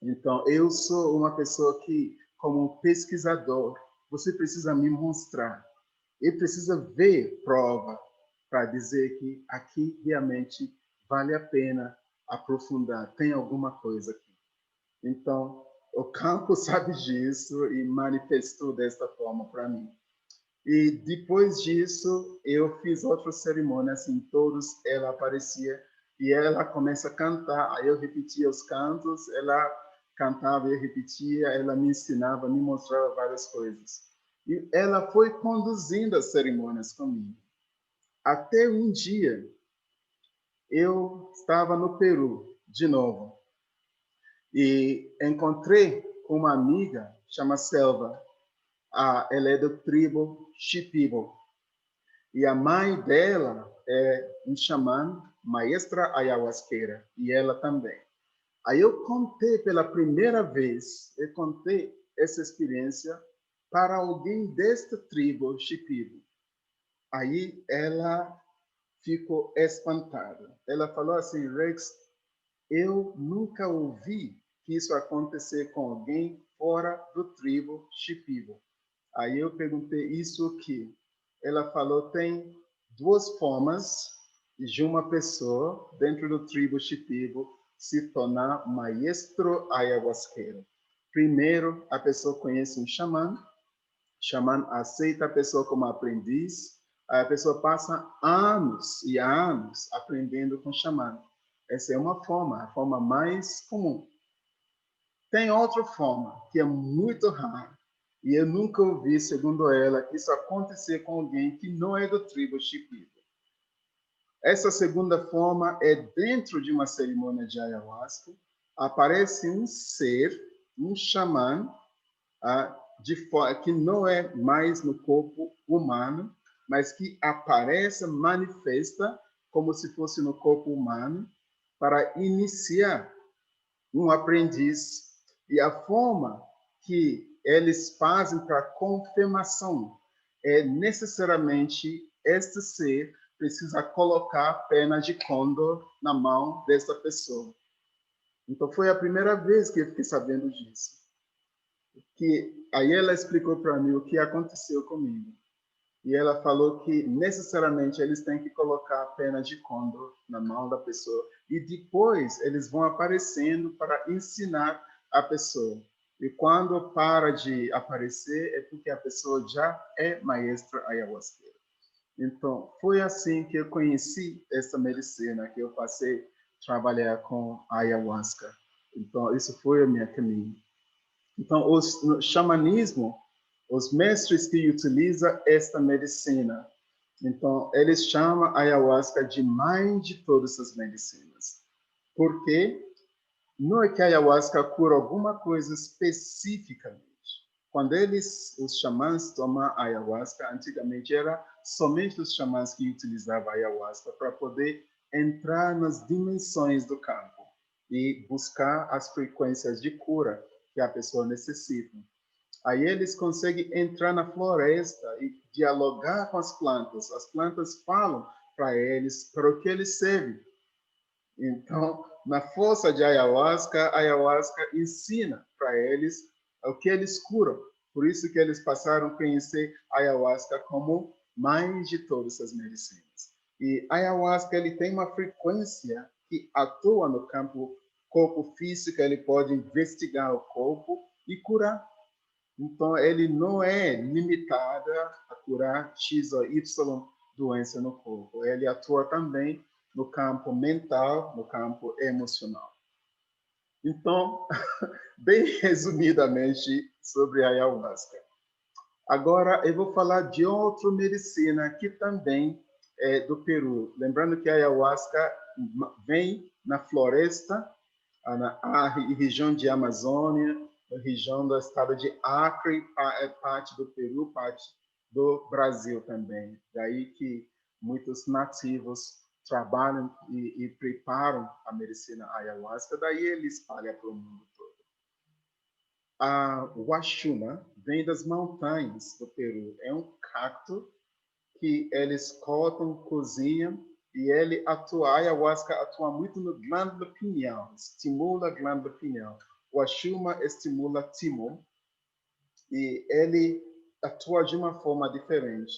Então, eu sou uma pessoa que, como pesquisador, você precisa me mostrar. Eu preciso ver prova para dizer que aqui realmente vale a pena aprofundar. Tem alguma coisa aqui. Então, o campo sabe disso e manifestou desta forma para mim. E depois disso, eu fiz outra cerimônia, assim, todos, ela aparecia e ela começa a cantar, aí eu repetia os cantos, ela cantava e eu repetia, ela me ensinava, me mostrava várias coisas. E ela foi conduzindo as cerimônias comigo. Até um dia, eu estava no Peru, de novo, e encontrei uma amiga, chama Selva, ela é do tribo Shipibo. E a mãe dela é um xamã, maestra ayahuasqueira, e ela também. Aí eu contei pela primeira vez, eu contei essa experiência para alguém desta tribo, Shipibo. Aí ela ficou espantada. Ela falou assim, Rex, eu nunca ouvi que isso acontecer com alguém fora do tribo Shipibo. Aí eu perguntei, isso o quê? Ela falou, tem duas formas de uma pessoa dentro do tribo Shipibo se tornar maestro ayahuasqueiro. Primeiro, a pessoa conhece um xamã aceita a pessoa como aprendiz, a pessoa passa anos e anos aprendendo com o xamã. Essa é uma forma, a forma mais comum. Tem outra forma, que é muito rara, e eu nunca ouvi, segundo ela, isso acontecer com alguém que não é do tribo Shipibo. Essa segunda forma é dentro de uma cerimônia de ayahuasca, aparece um ser, um xamã, que não é mais no corpo humano, mas que aparece, manifesta como se fosse no corpo humano, para iniciar um aprendiz. E a forma que eles fazem para confirmação é necessariamente este ser precisa colocar a pena de condor na mão dessa pessoa. Então foi a primeira vez que eu fiquei sabendo disso. Que aí ela explicou para mim o que aconteceu comigo. E ela falou que necessariamente eles têm que colocar a pena de condor na mão da pessoa e depois eles vão aparecendo para ensinar a pessoa. E quando para de aparecer é porque a pessoa já é maestra ayahuasqueira. Então, foi assim que eu conheci essa medicina, que eu passei a trabalhar com ayahuasca. Então, isso foi o meu caminho. Então, no xamanismo, os mestres que utilizam esta medicina, então, eles chamam a ayahuasca de mãe de todas as medicinas. Porque não é que a ayahuasca cura alguma coisa especificamente. Quando os xamãs tomam ayahuasca, antigamente era somente os xamãs que utilizavam a ayahuasca para poder entrar nas dimensões do campo e buscar as frequências de cura que a pessoa necessita. Aí eles conseguem entrar na floresta e dialogar com as plantas. As plantas falam para eles para o que eles servem. Então, na força de ayahuasca, a ayahuasca ensina para eles o que eles curam. Por isso que eles passaram a conhecer a ayahuasca como mãe de todas as medicinas. E a ayahuasca ele tem uma frequência que atua no corpo físico, ele pode investigar o corpo e curar. Então, ele não é limitado a curar X ou Y doença no corpo. Ele atua também no campo mental, no campo emocional. Então, bem resumidamente sobre a ayahuasca. Agora, eu vou falar de outra medicina que também é do Peru. Lembrando que a ayahuasca vem na floresta, na região de Amazônia, na região do estado de Acre, parte do Peru, parte do Brasil também. Daí que muitos nativos trabalham e preparam a medicina ayahuasca, daí ele espalha para o mundo todo. A Huachuma vem das montanhas do Peru. É um cacto que eles cortam, cozinham, e ele atua, a ayahuasca atua muito no glândula pineal, estimula a glândula pineal. O Huachuma estimula timon, e ele atua de uma forma diferente.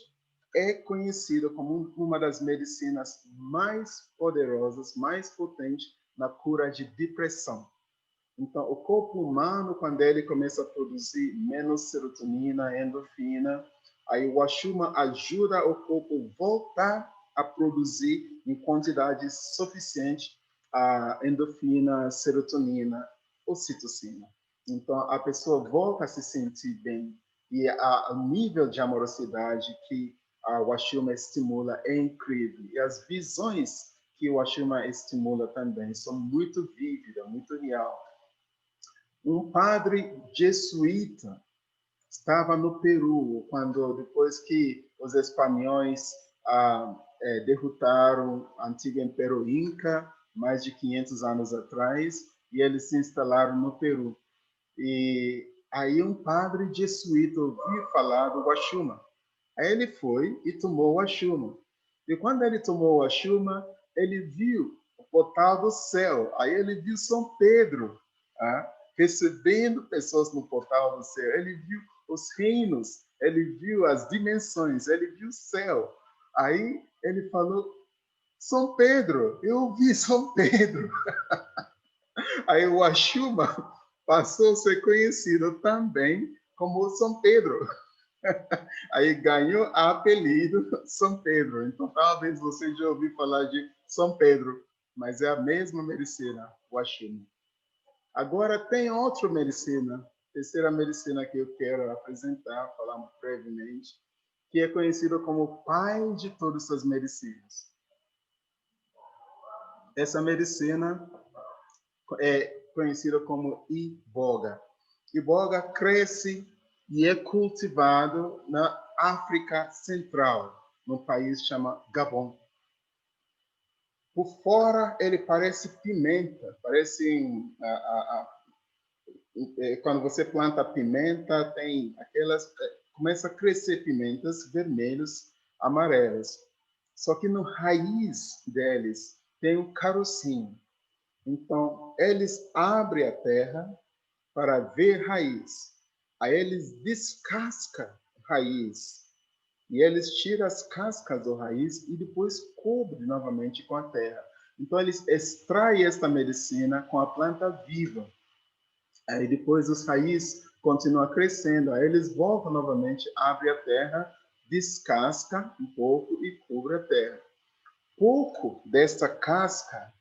É conhecido como uma das medicinas mais poderosas, mais potentes na cura de depressão. Então, o corpo humano, quando ele começa a produzir menos serotonina, endorfina, aí o Huachuma ajuda o corpo a voltar a produzir em quantidade suficiente a endorfina, serotonina, ocitocina. Então, a pessoa volta a se sentir bem. E o nível de amorosidade que a Huachuma estimula é incrível. E as visões que o Huachuma estimula também são muito vívidas, muito reais. Um padre jesuíta estava no Peru quando, depois que os espanhóis derrotaram o antigo Império Inca, mais de 500 anos atrás, e eles se instalaram no Peru. E aí um padre jesuíta ouviu falar do Huachuma. Aí ele foi e tomou o Huachuma. E quando ele tomou o Huachuma, ele viu o portal do céu. Aí ele viu São Pedro, recebendo pessoas no portal do céu. Ele viu os reinos, ele viu as dimensões, ele viu o céu. Aí ele falou, São Pedro, eu vi São Pedro. Aí o Huachuma passou a ser conhecido também como São Pedro. Aí ganhou o apelido São Pedro. Então, talvez você já ouviu falar de São Pedro, mas é a mesma medicina, o Huachuma. Agora, tem outra medicina, terceira medicina que eu quero apresentar, falar brevemente, que é conhecido como o pai de todas as medicinas. Essa medicina é conhecida como iboga. Iboga cresce e é cultivado na África Central, num país chamado Gabão. Por fora, ele parece pimenta, parece quando você planta pimenta, tem aquelas começa a crescer pimentas vermelhas, amarelas. Só que no raiz deles tem um carocinho. Então, eles abrem a terra para ver raiz. Aí eles descascam a raiz. E eles tiram as cascas da raiz e depois cobrem novamente com a terra. Então, eles extraem esta medicina com a planta viva. Aí depois as raízes continuam crescendo. Aí eles voltam novamente, abrem a terra, descasca um pouco e cobre a terra. Pouco desta casca,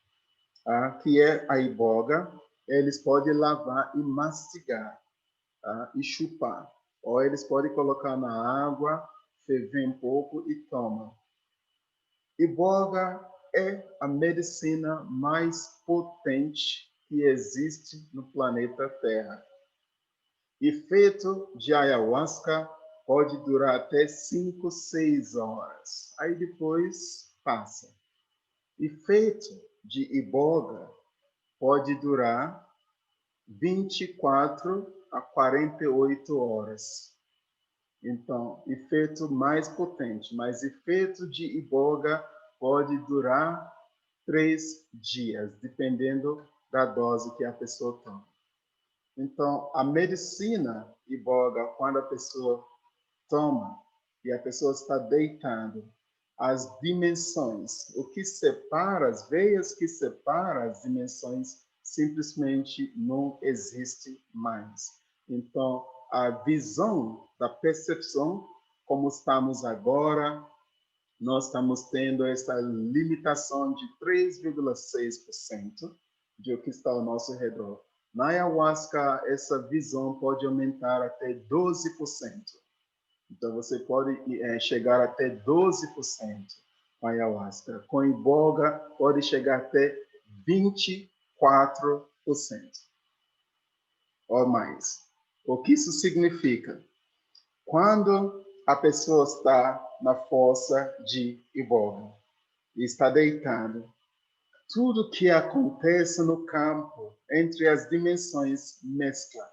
que é a iboga, eles podem lavar e mastigar, e chupar. Ou eles podem colocar na água, ferver um pouco e tomam. Iboga é a medicina mais potente que existe no planeta Terra. Efeito de ayahuasca pode durar até 5, 6 horas. Aí depois passa. Efeito de iboga pode durar 24 a 48 horas. Então, efeito mais potente, mas efeito de iboga pode durar 3 dias, dependendo da dose que a pessoa toma. Então, a medicina iboga, quando a pessoa toma e a pessoa está deitando, as dimensões, o que separa, as veias que separam as dimensões, simplesmente não existe mais. Então, a visão da percepção, como estamos agora, nós estamos tendo essa limitação de 3,6% de o que está ao nosso redor. Na ayahuasca, essa visão pode aumentar até 12%. Então, você pode chegar até 12% com a ayahuasca. Com iboga, pode chegar até 24% ou mais. O que isso significa? Quando a pessoa está na fossa de iboga e está deitado, tudo que acontece no campo, entre as dimensões, mescla.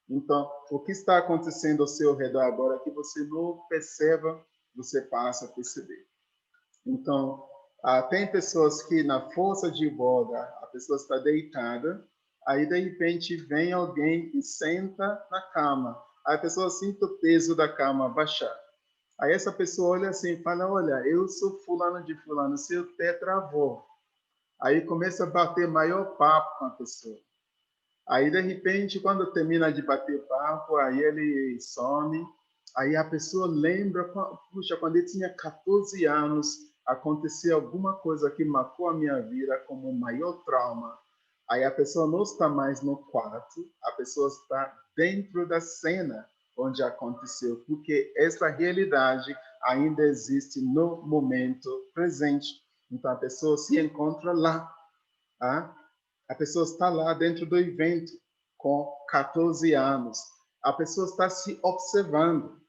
Então, o que está acontecendo ao seu redor agora que você não perceba, você passa a perceber. Então, tem pessoas que na força de iboga, a pessoa está deitada, aí de repente vem alguém e senta na cama. Aí a pessoa sente o peso da cama baixar. Aí essa pessoa olha assim e fala, olha, eu sou fulano de fulano, seu pé travou. Aí começa a bater maior papo com a pessoa. Aí, de repente, quando termina de bater papo, aí ele some. Aí a pessoa lembra, puxa, quando eu tinha 14 anos, aconteceu alguma coisa que marcou a minha vida como um maior trauma. Aí a pessoa não está mais no quarto, a pessoa está dentro da cena onde aconteceu, porque essa realidade ainda existe no momento presente. Então, a pessoa se encontra lá. Tá? A pessoa está lá dentro do evento com 14 anos. A pessoa está se observando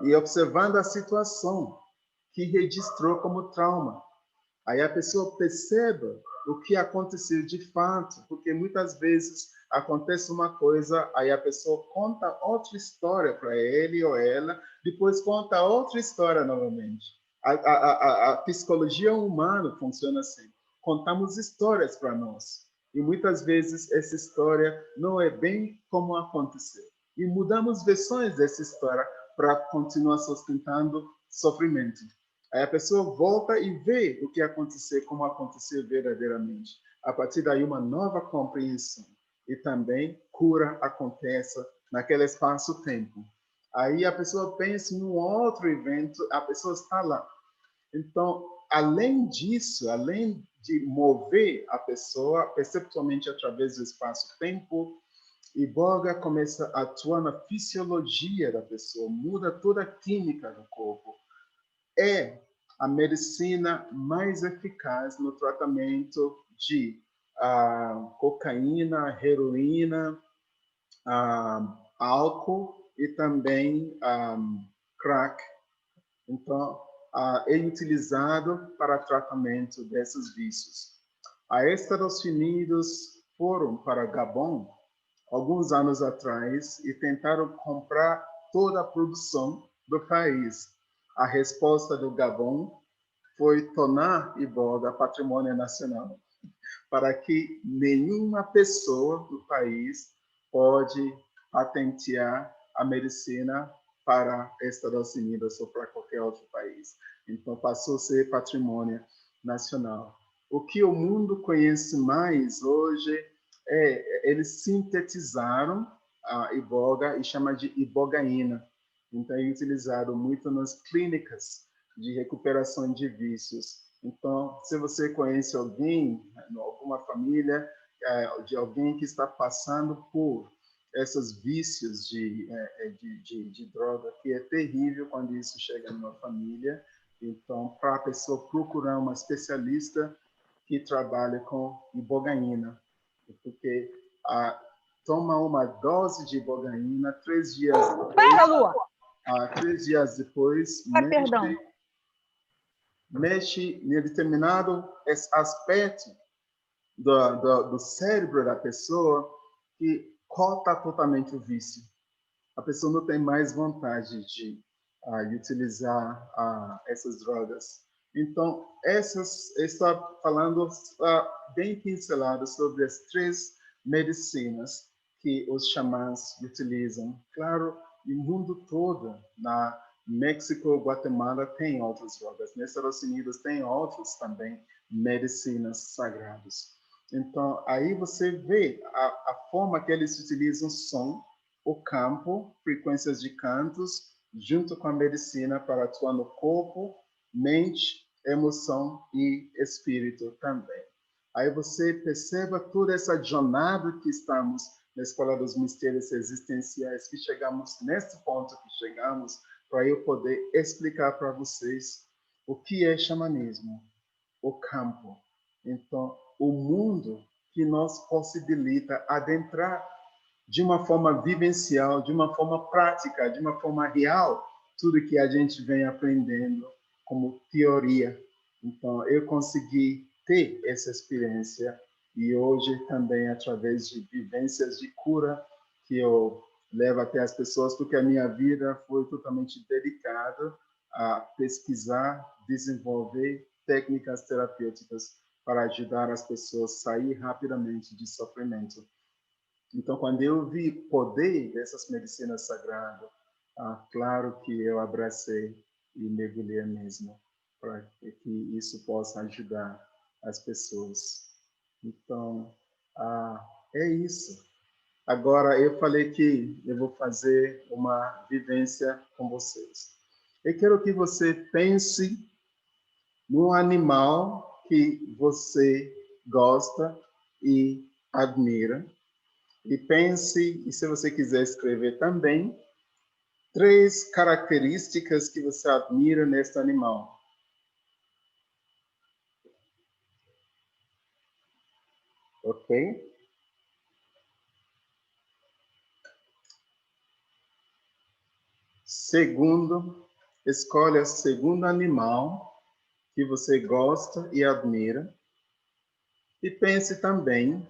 e observando a situação que registrou como trauma. Aí a pessoa percebe o que aconteceu de fato, porque muitas vezes acontece uma coisa, aí a pessoa conta outra história para ele ou ela, depois conta outra história novamente. A psicologia humana funciona assim. Contamos histórias para nós. E muitas vezes essa história não é bem como aconteceu. E mudamos versões dessa história para continuar sustentando sofrimento. Aí a pessoa volta e vê o que aconteceu, como aconteceu verdadeiramente. A partir daí, uma nova compreensão. E também cura acontece naquele espaço-tempo. Aí a pessoa pensa em um outro evento, a pessoa está lá. Então, além disso, além de mover a pessoa perceptualmente através do espaço-tempo, iboga começa a atuar na fisiologia da pessoa, muda toda a química do corpo. É a medicina mais eficaz no tratamento de cocaína, heroína, álcool e também crack. Então, é utilizado para tratamento desses vícios. Os Estados Unidos foram para Gabão alguns anos atrás e tentaram comprar toda a produção do país. A resposta do Gabão foi tornar iboga patrimônio nacional, para que nenhuma pessoa do país pode patentear a medicina para Estados Unidos ou para qualquer outro país. Então, passou a ser patrimônio nacional. O que o mundo conhece mais hoje eles sintetizaram a iboga e chama de ibogaína. Então, é utilizado muito nas clínicas de recuperação de vícios. Então, se você conhece alguém, alguma família, de alguém que está passando por esses vícios de droga, que é terrível quando isso chega numa família. Então, para a pessoa procurar uma especialista que trabalha com ibogaína, porque toma uma dose de ibogaína 3 dias depois. 3 dias depois, mexe em determinado aspecto do cérebro da pessoa que corta totalmente o vício. A pessoa não tem mais vontade de utilizar essas drogas. Então, estou falando bem pincelado sobre as 3 medicinas que os xamãs utilizam. Claro, no mundo todo, na México, Guatemala, tem outras drogas. Nos Estados Unidos tem outras também medicinas sagradas. Então, aí você vê a forma que eles utilizam som, o campo, frequências de cantos, junto com a medicina para atuar no corpo, mente, emoção e espírito também. Aí você perceba toda essa jornada que estamos na Escola dos Mistérios Existenciais, que chegamos nesse ponto que chegamos, para eu poder explicar para vocês o que é xamanismo, o campo. Então, o mundo que nos possibilita adentrar de uma forma vivencial, de uma forma prática, de uma forma real, tudo que a gente vem aprendendo como teoria. Então, eu consegui ter essa experiência e hoje também através de vivências de cura que eu levo até as pessoas, porque a minha vida foi totalmente dedicada a pesquisar, desenvolver técnicas terapêuticas para ajudar as pessoas a sair rapidamente de sofrimento. Então, quando eu vi o poder dessas medicinas sagradas, claro que eu abracei e mergulhei mesmo, para que isso possa ajudar as pessoas. Então, é isso. Agora, eu falei que eu vou fazer uma vivência com vocês. Eu quero que você pense num animal que você gosta e admira. E pense, e se você quiser escrever também, 3 características que você admira neste animal. Ok? Segundo, escolha o segundo animal que você gosta e admira. E pense também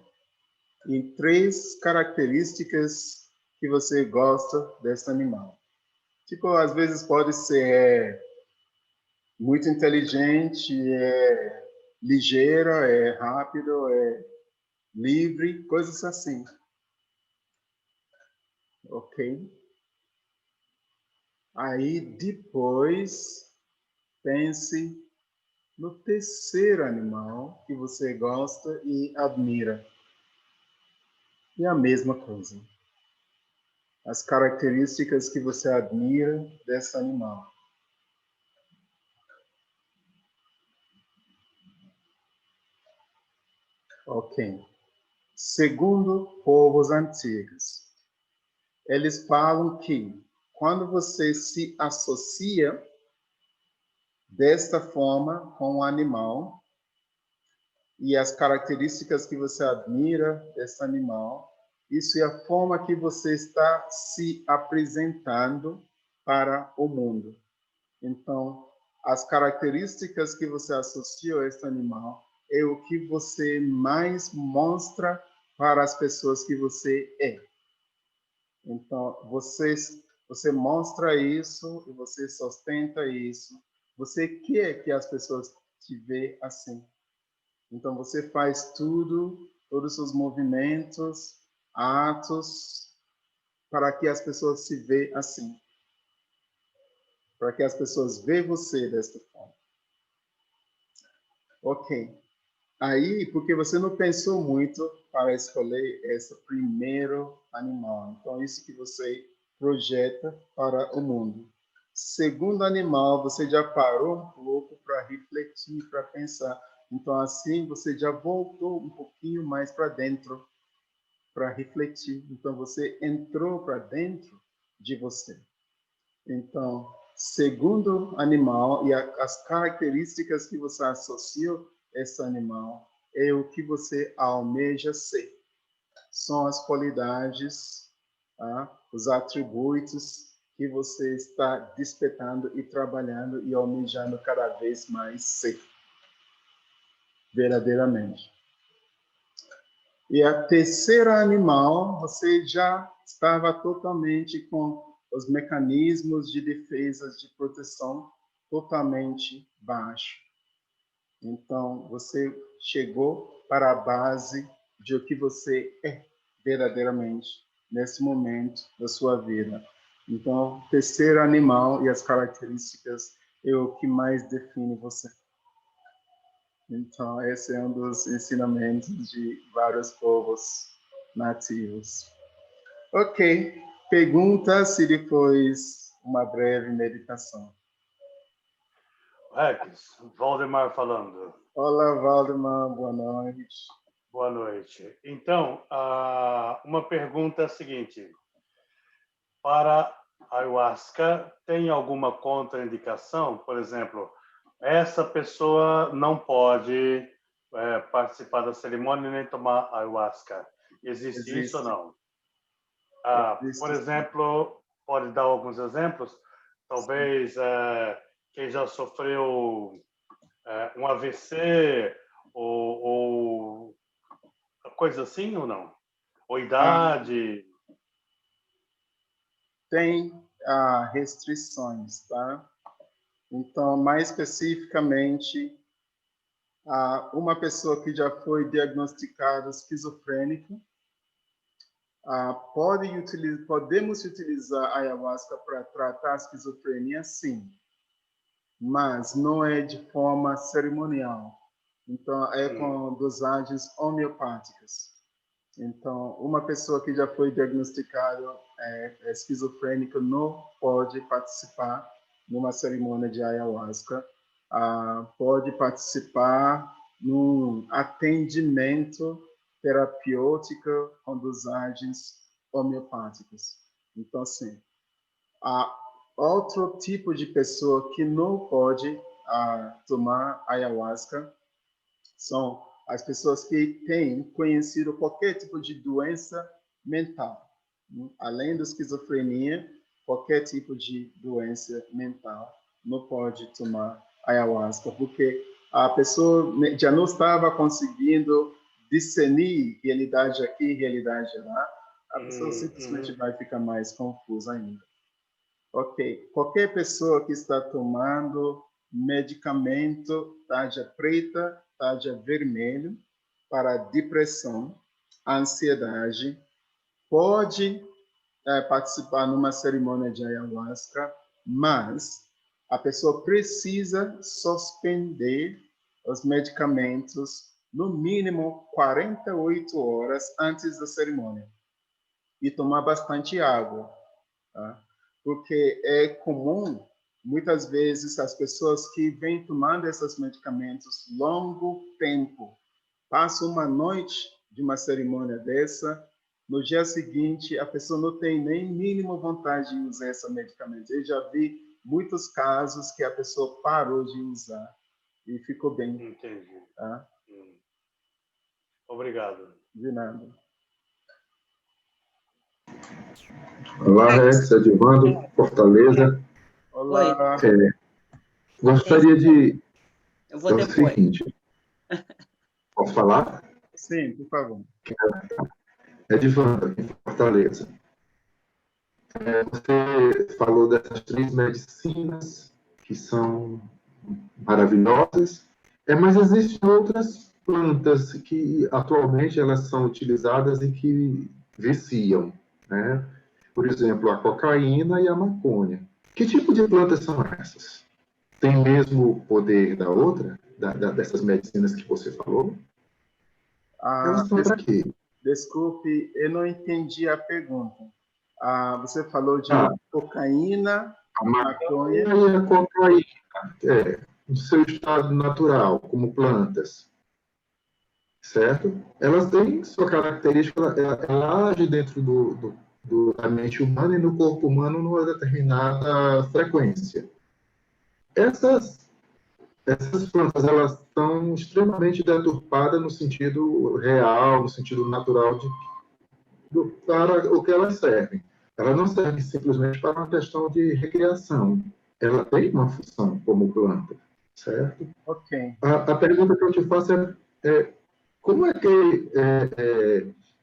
em 3 características que você gosta desse animal. Tipo, às vezes pode ser muito inteligente, ligeiro, rápido, livre, coisas assim. Ok? Aí depois pense no terceiro animal que você gosta e admira. E a mesma coisa. As características que você admira desse animal. Ok. Segundo povos antigos, eles falam que quando você se associa desta forma com o animal e as características que você admira desse animal, isso é a forma que você está se apresentando para o mundo. Então, as características que você associa a este animal é o que você mais mostra para as pessoas que você é. Então, você mostra isso e você sustenta isso. Você quer que as pessoas te vejam assim. Então, você faz tudo, todos os movimentos, atos, para que as pessoas se vejam assim. Para que as pessoas vejam você desta forma. Ok. Aí, porque você não pensou muito para escolher esse primeiro animal. Então, isso que você projeta para o mundo. Segundo animal, você já parou um pouco para refletir, para pensar. Então, assim, você já voltou um pouquinho mais para dentro, para refletir. Então, você entrou para dentro de você. Então, segundo animal e as características que você associou a esse animal é o que você almeja ser. São as qualidades, os atributos que você está despertando e trabalhando e almejando cada vez mais ser. Verdadeiramente. E a terceira animal, você já estava totalmente com os mecanismos de defesa, de proteção totalmente baixo. Então, você chegou para a base de o que você é verdadeiramente nesse momento da sua vida. Então, o terceiro animal e as características é o que mais define você. Então, esse é um dos ensinamentos de vários povos nativos. Ok, perguntas e depois uma breve meditação. Rex, Valdemar falando. Olá, Valdemar, boa noite. Boa noite. Então, uma pergunta é a seguinte. Para ayahuasca, tem alguma contraindicação? Por exemplo, essa pessoa não pode participar da cerimônia nem tomar ayahuasca. Existe isso ou não? Por exemplo, pode dar alguns exemplos? Talvez quem já sofreu um AVC ou coisa assim ou não? Ou idade? Tem restrições, tá? Então, mais especificamente, uma pessoa que já foi diagnosticada esquizofrênica, podemos utilizar a ayahuasca para tratar a esquizofrenia, sim, mas não é de forma cerimonial. Então, é com dosagens homeopáticas. Então, uma pessoa que já foi diagnosticada esquizofrênica não pode participar numa cerimônia de ayahuasca. Pode participar num atendimento terapêutico com dosagens homeopáticas. Então, assim, outro tipo de pessoa que não pode tomar ayahuasca são as pessoas que têm conhecido qualquer tipo de doença mental. Além da esquizofrenia, qualquer tipo de doença mental não pode tomar ayahuasca, porque a pessoa já não estava conseguindo discernir realidade aqui, realidade lá. A pessoa simplesmente vai ficar mais confusa ainda. Ok, qualquer pessoa que está tomando medicamento tarja preta, tarja vermelho para depressão, ansiedade, pode participar numa cerimônia de ayahuasca, mas a pessoa precisa suspender os medicamentos no mínimo 48 horas antes da cerimônia e tomar bastante água, tá? Porque é comum, muitas vezes, as pessoas que vêm tomando esses medicamentos longo tempo, passam uma noite de uma cerimônia dessa, no dia seguinte, a pessoa não tem nem mínima vontade de usar esse medicamento. Eu já vi muitos casos que a pessoa parou de usar e ficou bem. Entendi. Tá? Obrigado. De nada. Olá, Rex, Edivando, Fortaleza. Olá. Gostaria de... Eu vou depois. O seguinte, posso falar? Sim, por favor. Edivando, em Fortaleza. Você falou dessas 3 medicinas que são maravilhosas, mas existem outras plantas que atualmente elas são utilizadas e que viciam, né? Por exemplo, a cocaína e a maconha. Que tipo de plantas são essas? Tem mesmo o poder da outra, dessas medicinas que você falou? Elas são para quê? Desculpe, eu não entendi a pergunta. Você falou de cocaína, a maconha e a cocaína, no seu estado natural, como plantas, certo? Elas têm sua característica, ela age dentro da mente humana e no corpo humano numa determinada frequência. Essas plantas, elas estão extremamente deturpadas no sentido real, no sentido natural para o que elas servem. Ela não serve simplesmente para uma questão de recreação. Ela tem uma função como planta, certo? Ok. A pergunta que eu te faço é como é que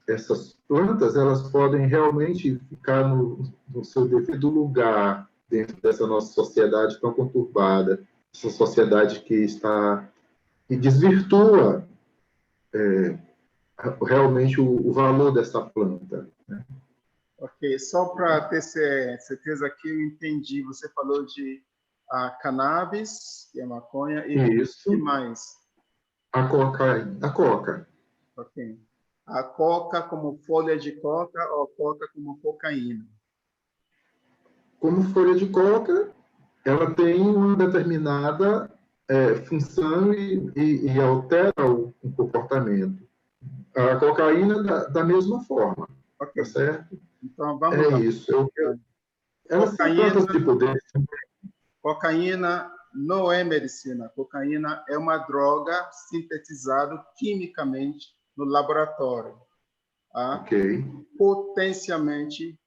essas plantas elas podem realmente ficar no seu devido lugar dentro dessa nossa sociedade tão conturbada, essa sociedade que desvirtua realmente o valor dessa planta. Ok, só para ter certeza que eu entendi, você falou de cannabis, que é maconha, e Isso, que mais? a coca. Ok. A coca como folha de coca ou coca como cocaína? Como folha de coca, ela tem uma determinada função e altera o comportamento. A cocaína, da mesma forma, Ok, tá certo? então vamos É lá. isso. Elas são plantas Cocaína, de poder. cocaína não é medicina. Cocaína é uma droga sintetizada quimicamente no laboratório. Tá? Ok. Potencialmente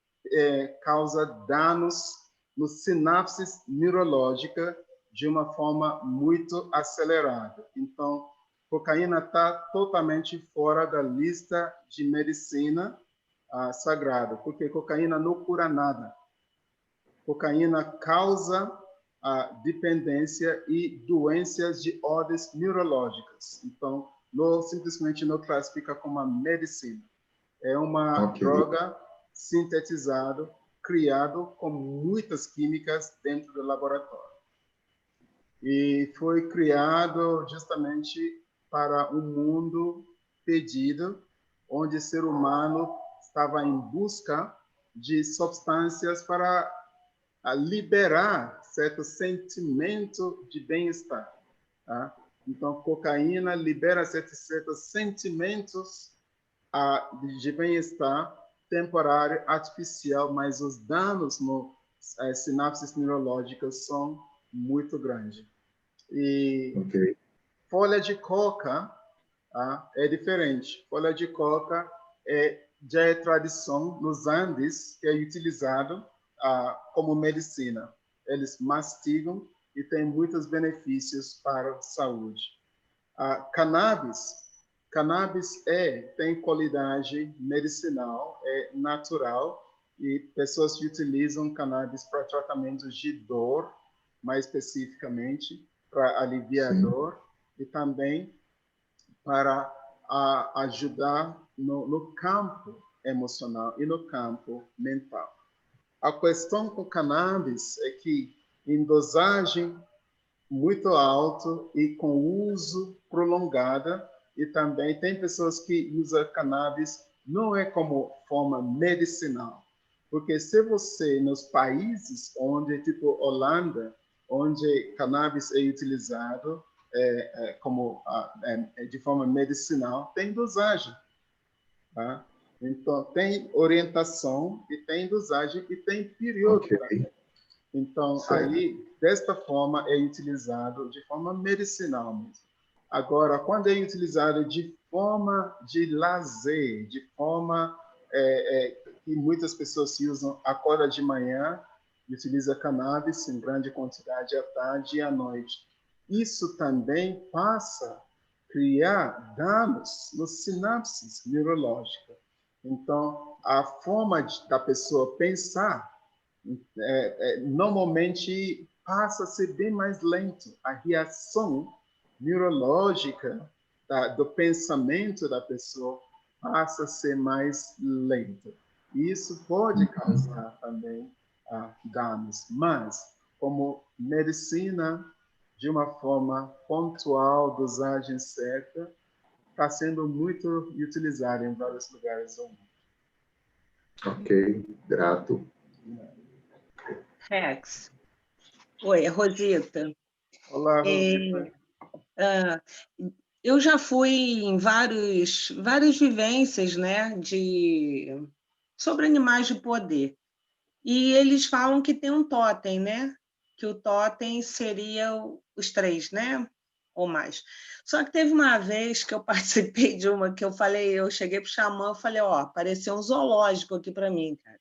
causa danos nos sinapses neurológicas de uma forma muito acelerada. Então, cocaína está totalmente fora da lista de medicina sagrada, porque cocaína não cura nada. Cocaína causa dependência e doenças de ordens neurológicas. Então, simplesmente não classifica como uma medicina. É uma Ok. droga sintetizada, criado com muitas químicas dentro do laboratório. E foi criado justamente para um mundo perdido, onde o ser humano estava em busca de substâncias para liberar certo sentimento de bem-estar. Tá? Então, cocaína libera certos sentimentos de bem-estar temporário, artificial, mas os danos nas sinapses neurológicas são muito grandes. E Ok. folha de coca é diferente. Folha de coca já é tradição nos Andes, que é utilizado como medicina. Eles mastigam e tem muitos benefícios para a saúde. Cannabis tem qualidade medicinal, é natural, e pessoas que utilizam cannabis para tratamentos de dor, mais especificamente, para aliviar a Sim. dor, e também para ajudar no campo emocional e no campo mental. A questão com cannabis é que, em dosagem muito alto e com uso prolongada, e também tem pessoas que usam cannabis não é como forma medicinal, porque se você nos países onde tipo Holanda, onde cannabis é utilizado como de forma medicinal, tem dosagem, tá? Então tem orientação e tem dosagem e tem período Ok. também. Então, Certo. aí, desta forma, é utilizado de forma medicinal mesmo. Agora, quando é utilizado de forma de lazer, de forma que muitas pessoas se usam, acorda de manhã e utiliza cannabis em grande quantidade à tarde e à noite. Isso também passa a criar danos nos sinapses neurológicas. Então, a forma da pessoa pensar normalmente passa a ser bem mais lento. A reação neurológica do pensamento da pessoa passa a ser mais lenta. E isso pode causar também danos, mas como medicina, de uma forma pontual, dosagem certa, está sendo muito utilizada em vários lugares do mundo. Ok, grato. Rex. Oi, é Rosita. Olá, Rosita. Eu já fui em várias vivências, né, sobre animais de poder. E eles falam que tem um totem, né? Que o totem seria os 3, né? Ou mais. Só que teve uma vez que eu participei de uma que eu cheguei para o xamã e falei, ó, apareceu um zoológico aqui para mim, cara.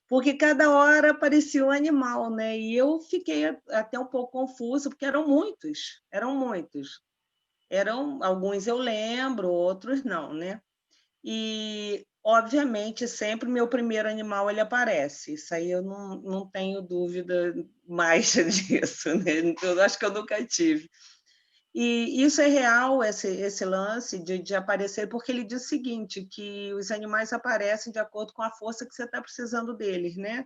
Porque cada hora aparecia um animal, né? E eu fiquei até um pouco confusa, porque eram muitos. Alguns eu lembro, outros não, né? E, obviamente, sempre meu primeiro animal ele aparece. Isso aí eu não tenho dúvida mais disso, né? Eu acho que eu nunca tive. E isso é real, esse lance de aparecer, porque ele diz o seguinte, que os animais aparecem de acordo com a força que você está precisando deles, né?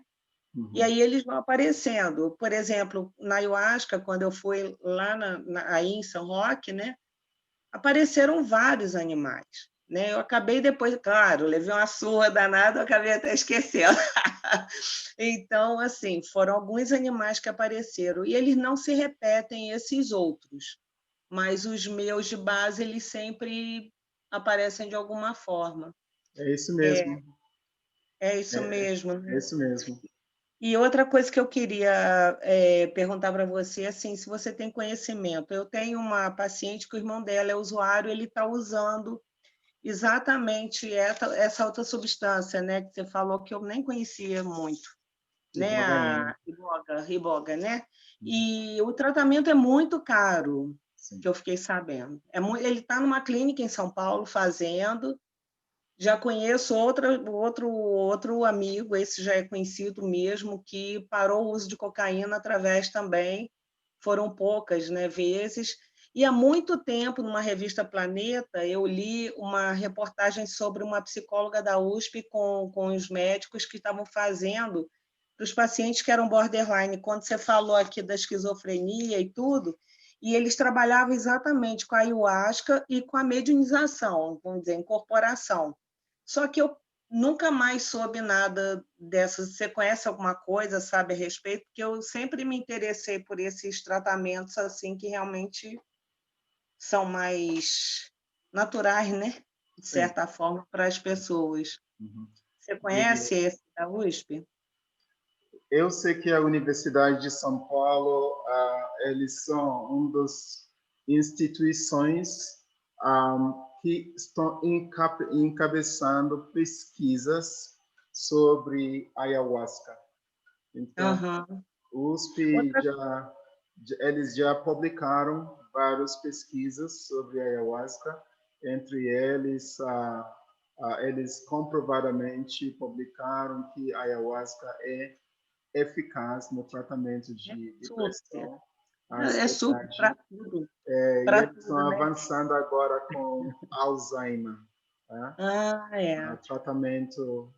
E aí eles vão aparecendo. Por exemplo, na ayahuasca, quando eu fui lá aí em São Roque, né? Apareceram vários animais. Né? Eu acabei depois, claro, levei uma surra danada, eu acabei até esquecendo. Então, assim, foram alguns animais que apareceram. E eles não se repetem, esses outros. Mas os meus de base, eles sempre aparecem de alguma forma. É isso mesmo. É isso mesmo. É isso mesmo. E outra coisa que eu queria perguntar para você, assim, se você tem conhecimento. Eu tenho uma paciente que o irmão dela é usuário, ele está usando exatamente essa outra substância, né, que você falou que eu nem conhecia muito, né, a iboga, né? E o tratamento é muito caro, Sim. que eu fiquei sabendo. Ele está numa clínica em São Paulo fazendo. Já conheço outro amigo, esse já é conhecido mesmo, que parou o uso de cocaína através também, foram poucas, né, vezes. E há muito tempo, numa revista Planeta, eu li uma reportagem sobre uma psicóloga da USP com os médicos que estavam fazendo para os pacientes que eram borderline. Quando você falou aqui da esquizofrenia e tudo, e eles trabalhavam exatamente com a ayahuasca e com a mediunização, vamos dizer, incorporação. Só que eu nunca mais soube nada dessas. Você conhece alguma coisa, sabe a respeito? Porque eu sempre me interessei por esses tratamentos assim que realmente são mais naturais, né? De certa forma, para as pessoas. Você conhece esse da USP? Eu sei que a Universidade de São Paulo, eles são uma das instituições que estão encabeçando pesquisas sobre ayahuasca. Então, USP eles já publicaram várias pesquisas sobre ayahuasca, entre eles eles comprovadamente publicaram que a ayahuasca é eficaz no tratamento de depressão, É super para tudo. e eles estão avançando agora com Alzheimer. Tá? O tratamento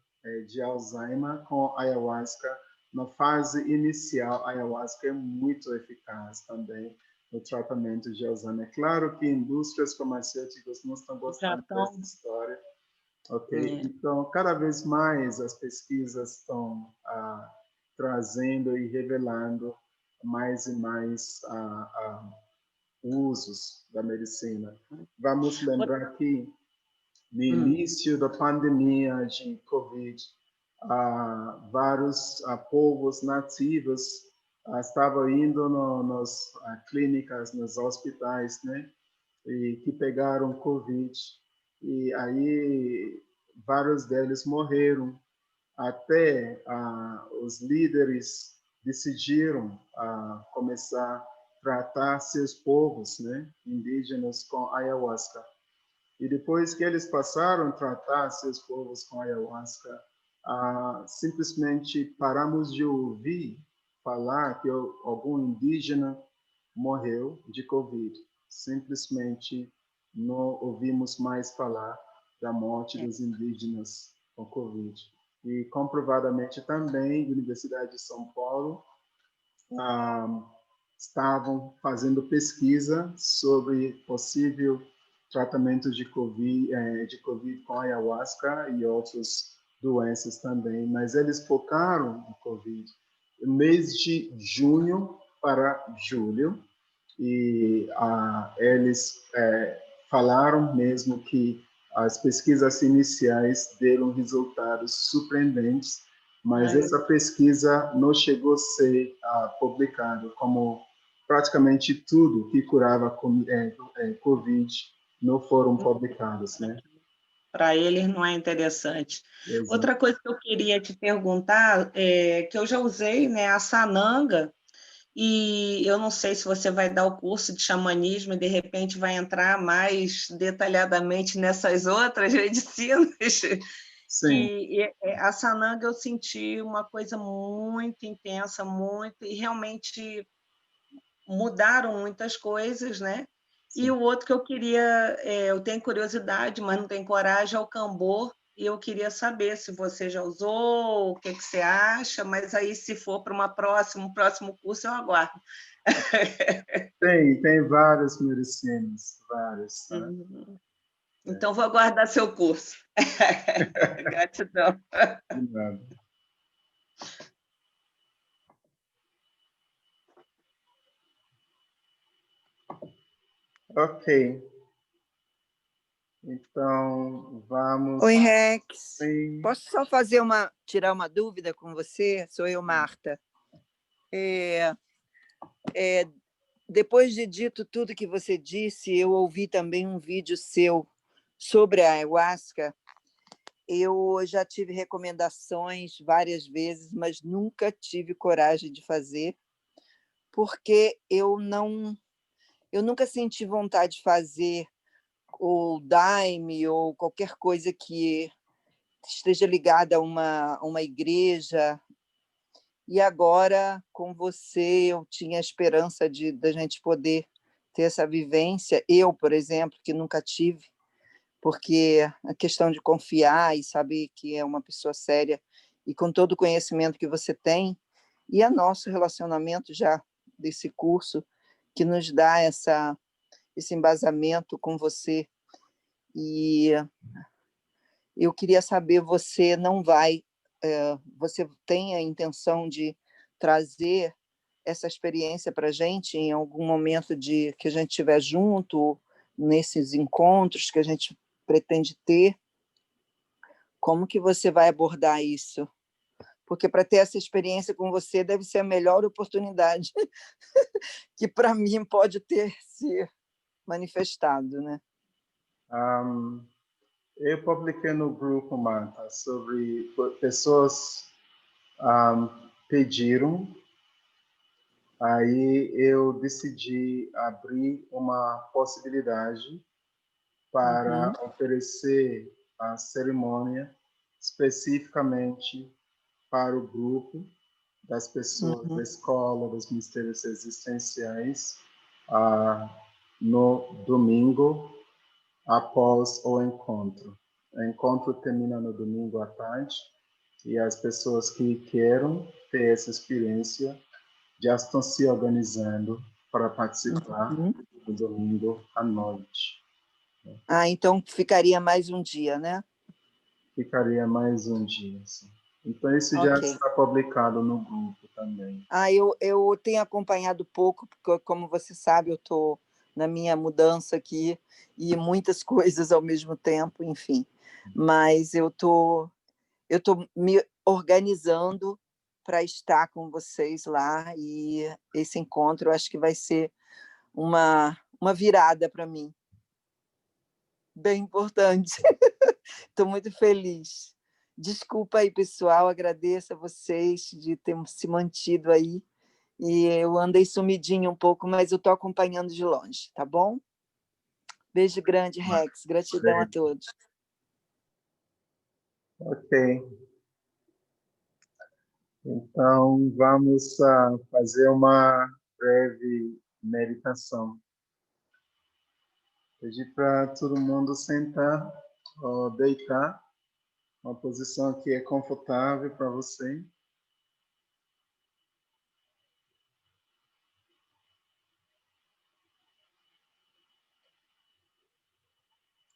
de Alzheimer com ayahuasca. Na fase inicial, a ayahuasca é muito eficaz também no tratamento de Alzheimer. Claro que indústrias farmacêuticas não estão gostando dessa história. Ok? Então, cada vez mais as pesquisas estão trazendo e revelando mais e mais usos da medicina. Vamos lembrar que no início da pandemia de Covid, vários povos nativos estavam indo nas clínicas, nos hospitais, né? E que pegaram Covid. E aí vários deles morreram. Até os líderes decidiram começar a tratar seus povos, né, indígenas com ayahuasca. E depois que eles passaram a tratar seus povos com ayahuasca, simplesmente paramos de ouvir falar que algum indígena morreu de Covid. Simplesmente não ouvimos mais falar da morte dos indígenas com Covid. E comprovadamente também, a Universidade de São Paulo estavam fazendo pesquisa sobre possível tratamento de COVID com ayahuasca e outras doenças também, mas eles focaram no COVID no mês de junho para julho, e eles falaram mesmo que as pesquisas iniciais deram resultados surpreendentes, mas essa pesquisa não chegou a ser publicada, como praticamente tudo que curava COVID não foram publicados, né? Para eles não é interessante. Exato. Outra coisa que eu queria te perguntar é que eu já usei, né, a sananga, E eu não sei se você vai dar o curso de xamanismo e, de repente, vai entrar mais detalhadamente nessas outras medicinas. Sim, A sananga eu senti uma coisa muito intensa, muito, e realmente mudaram muitas coisas, né? E sim. o outro que eu queria, eu tenho curiosidade, mas não tenho coragem, é o cambor, e eu queria saber se você já usou, o que que você acha, mas aí se for para um próximo curso, eu aguardo. Tem várias medicinas, várias, tá? Uhum. Então, vou aguardar seu curso. Gratidão. De nada. Ok, então vamos. Oi, Rex. Sim. Posso só tirar uma dúvida com você? Sou eu, Marta. É, depois de dito tudo que você disse, eu ouvi também um vídeo seu sobre a ayahuasca. Eu já tive recomendações várias vezes, mas nunca tive coragem de fazer, porque eu nunca senti vontade de fazer o daime ou qualquer coisa que esteja ligada a uma igreja. E agora, com você, eu tinha a esperança da gente poder ter essa vivência. Eu, por exemplo, que nunca tive, porque a questão de confiar e saber que é uma pessoa séria e com todo o conhecimento que você tem, e a nosso relacionamento já desse curso, que nos dá esse embasamento com você. E eu queria saber, você tem a intenção de trazer essa experiência para a gente em algum momento que a gente estiver junto, nesses encontros que a gente pretende ter? Como que você vai abordar isso? Porque para ter essa experiência com você deve ser a melhor oportunidade que para mim pode ter se manifestado, né? Eu publiquei no grupo, Marta, sobre pessoas pediram, aí eu decidi abrir uma possibilidade para oferecer a cerimônia especificamente para o grupo das pessoas da escola, dos mistérios existenciais, no domingo após o encontro. O encontro termina no domingo à tarde e as pessoas que queiram ter essa experiência já estão se organizando para participar no domingo à noite. Então ficaria mais um dia, né? Ficaria mais um dia. Assim. Então, isso já Ok. está publicado no grupo também. Eu tenho acompanhado pouco, porque, como você sabe, eu estou na minha mudança aqui e muitas coisas ao mesmo tempo, enfim. Mas eu tô me organizando para estar com vocês lá, e esse encontro eu acho que vai ser uma virada para mim, bem importante. Estou muito feliz. Desculpa aí, pessoal, agradeço a vocês de ter se mantido aí. E eu andei sumidinha um pouco, mas eu estou acompanhando de longe, tá bom? Beijo grande, Rex. Gratidão a todos. Ok. Então, vamos fazer uma breve meditação. Pedir para todo mundo sentar ou deitar, uma posição que é confortável para você.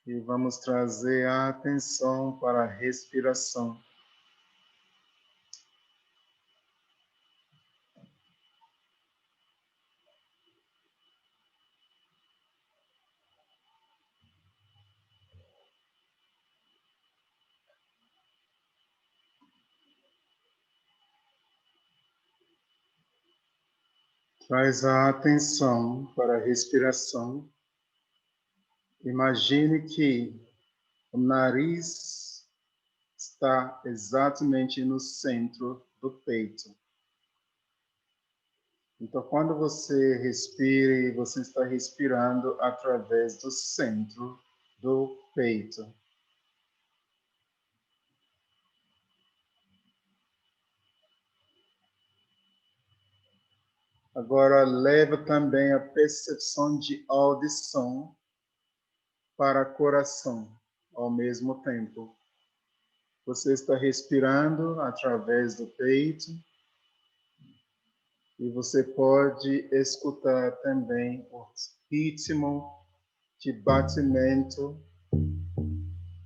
E vamos trazer a atenção para a respiração. Traz a atenção para a respiração. Imagine que o nariz está exatamente no centro do peito. Então, quando você respira, você está respirando através do centro do peito. Agora, leva também a percepção de audição para o coração ao mesmo tempo. Você está respirando através do peito e você pode escutar também o ritmo de batimento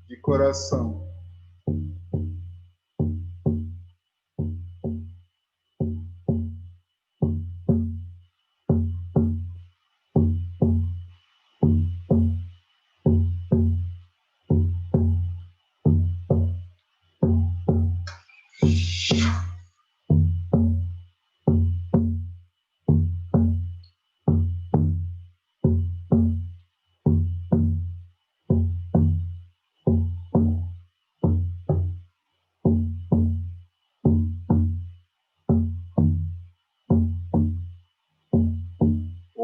de coração.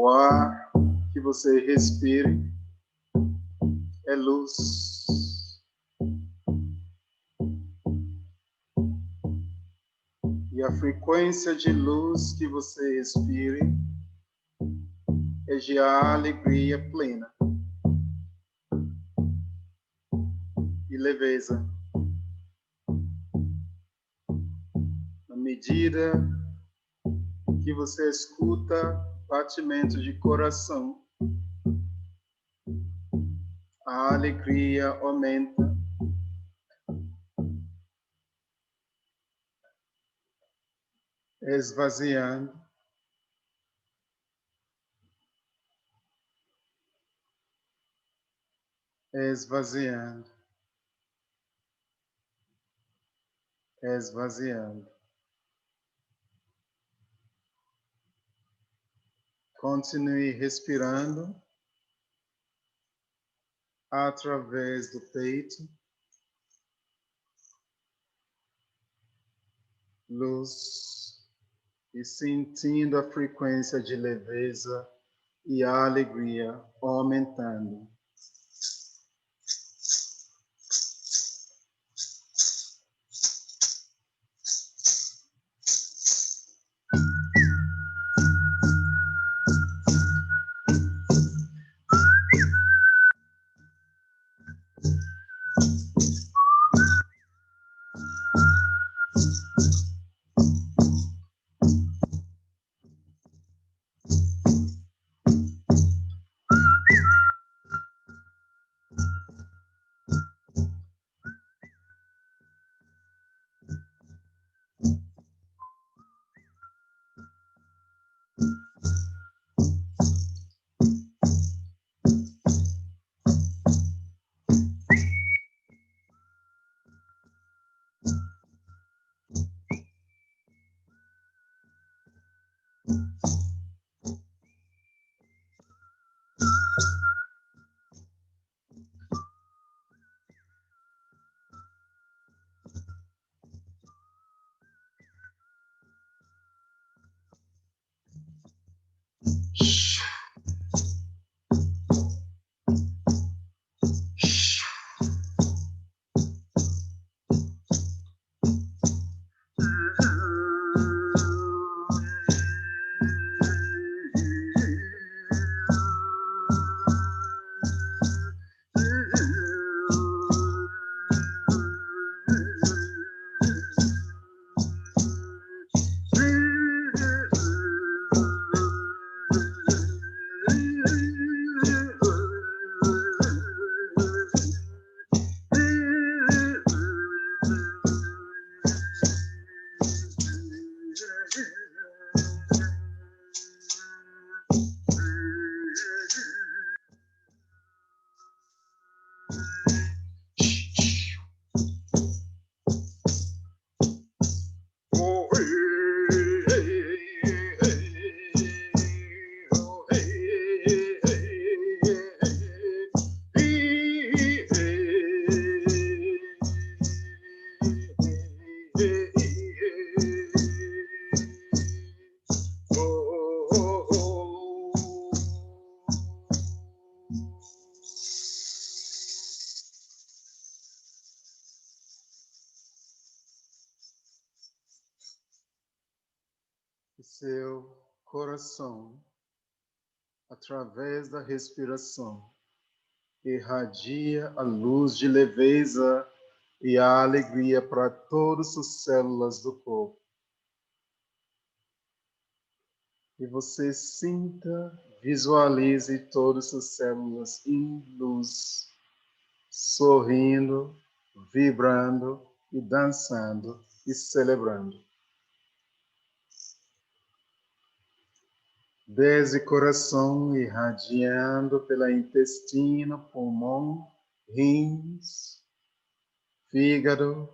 O ar que você respire é luz. E a frequência de luz que você respire é de alegria plena e leveza. À medida que você escuta batimento de coração, a alegria aumenta. Esvaziando. Esvaziando. Esvaziando. Continue respirando através do peito. Luz. E sentindo a frequência de leveza e a alegria aumentando. que seu coração, através da respiração, irradia a luz de leveza e a alegria para todas as células do corpo. E você sinta, visualize todas as células em luz, sorrindo, vibrando e dançando e celebrando. Desde o coração irradiando pelo intestino, pulmão, rins, fígado,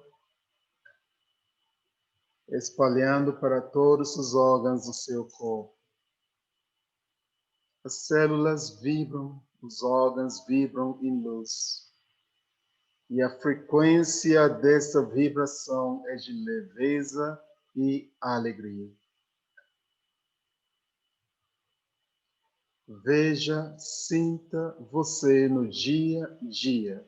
espalhando para todos os órgãos do seu corpo. As células vibram, os órgãos vibram em luz. E a frequência dessa vibração é de leveza e alegria. Veja, sinta você no dia a dia,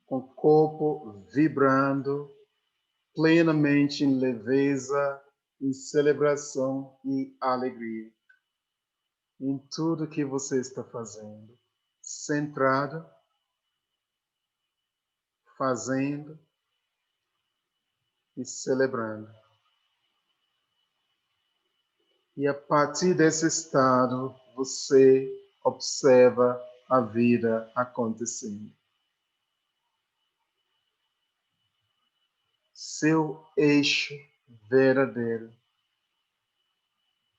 com o corpo vibrando plenamente em leveza, em celebração e alegria. Em tudo que você está fazendo, centrado, fazendo e celebrando. E a partir desse estado, você observa a vida acontecendo. Seu eixo verdadeiro,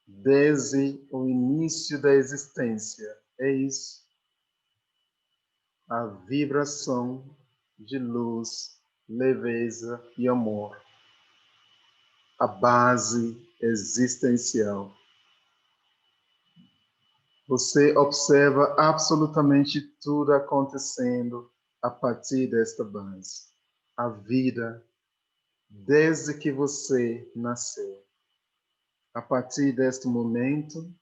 desde o início da existência, é isso. A vibração de luz, leveza e amor. A base existencial. Você observa absolutamente tudo acontecendo a partir desta base. A vida, desde que você nasceu. A partir deste momento,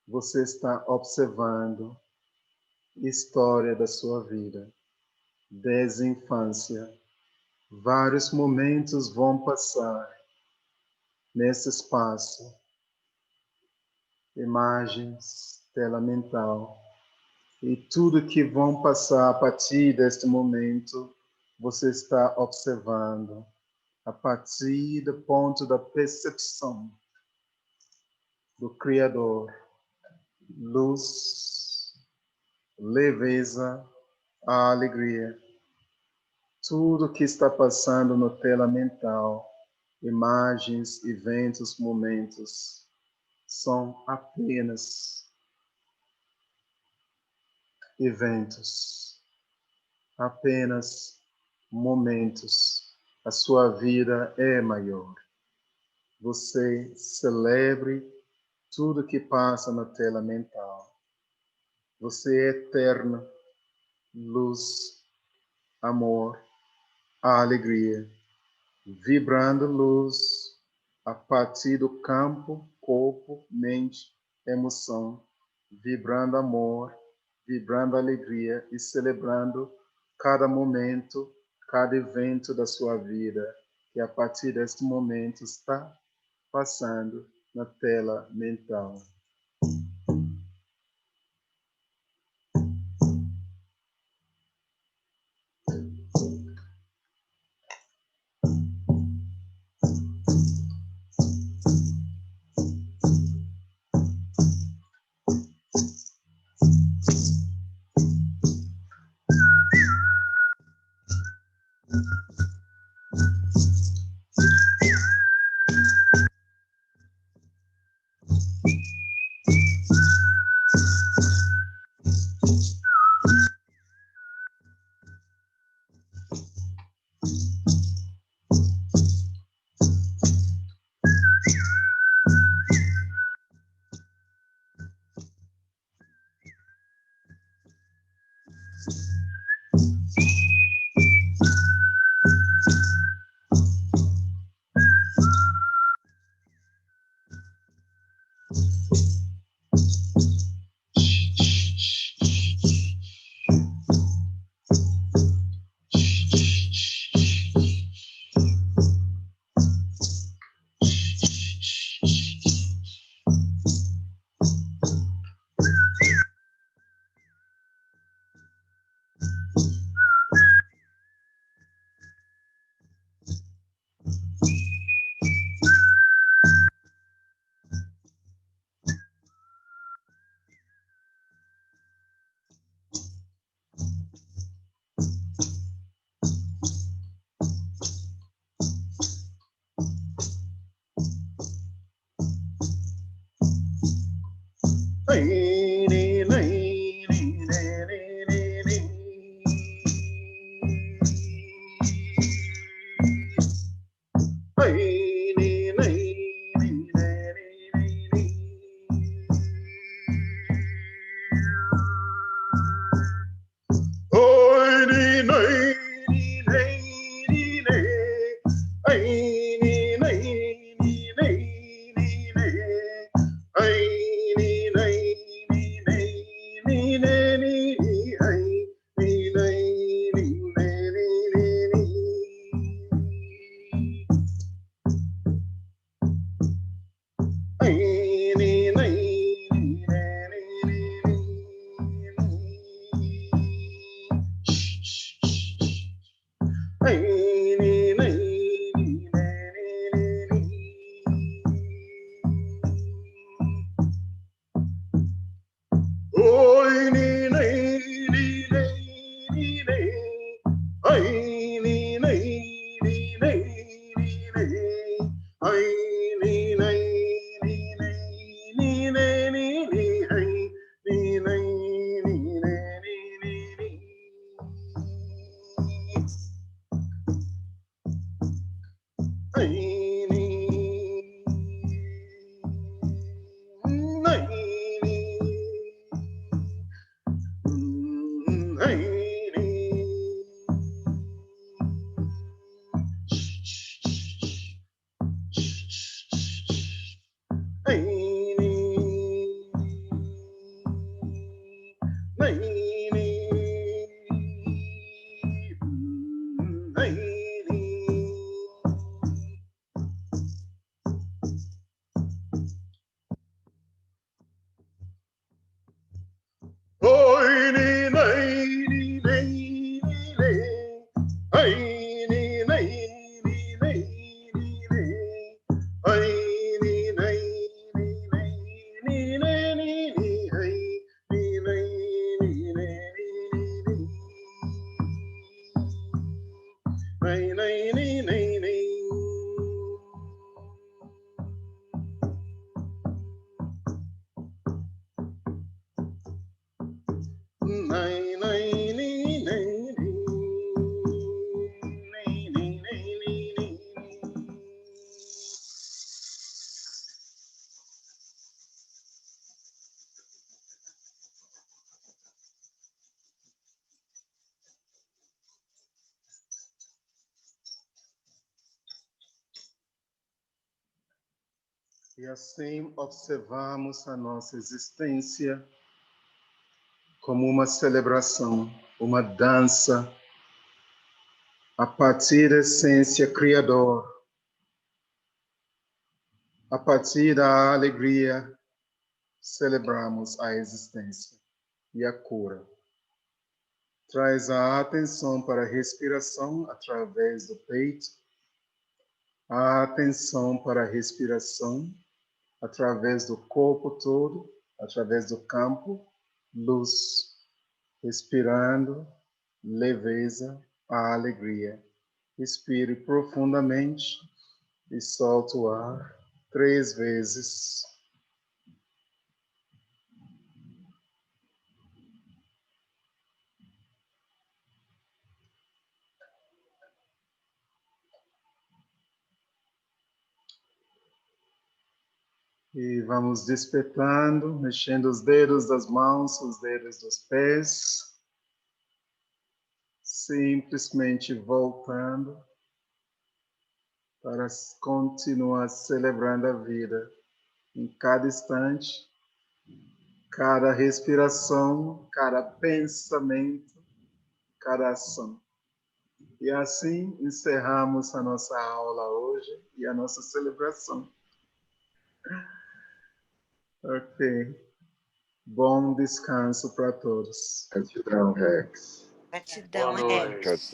você está observando a história da sua vida. Desde a infância, vários momentos vão passar nesse espaço. Imagens, tela mental, e tudo que vão passar a partir deste momento, você está observando a partir do ponto da percepção do Criador. Luz, leveza, a alegria. Tudo que está passando na tela mental, imagens, eventos, momentos, são apenas eventos, apenas momentos. A sua vida é maior. Você celebre tudo que passa na tela mental. Você é eterno, luz, amor, alegria, vibrando luz a partir do campo, corpo, mente, emoção, vibrando amor, vibrando alegria e celebrando cada momento, cada evento da sua vida, que a partir deste momento está passando na tela mental. E assim observamos a nossa existência como uma celebração, uma dança, a partir da essência criadora, a partir da alegria, celebramos a existência e a cura. Traz a atenção para a respiração através do peito, a atenção para a respiração através do corpo todo, através do campo, luz, respirando, leveza, a alegria. Respire profundamente e solte o ar 3 vezes. E vamos despertando, mexendo os dedos das mãos, os dedos dos pés. Simplesmente voltando para continuar celebrando a vida em cada instante, cada respiração, cada pensamento, cada ação. E assim encerramos a nossa aula hoje e a nossa celebração. Ok. Bom descanso para todos. Gratidão, Rex. Gratidão, Boa noite. Rex.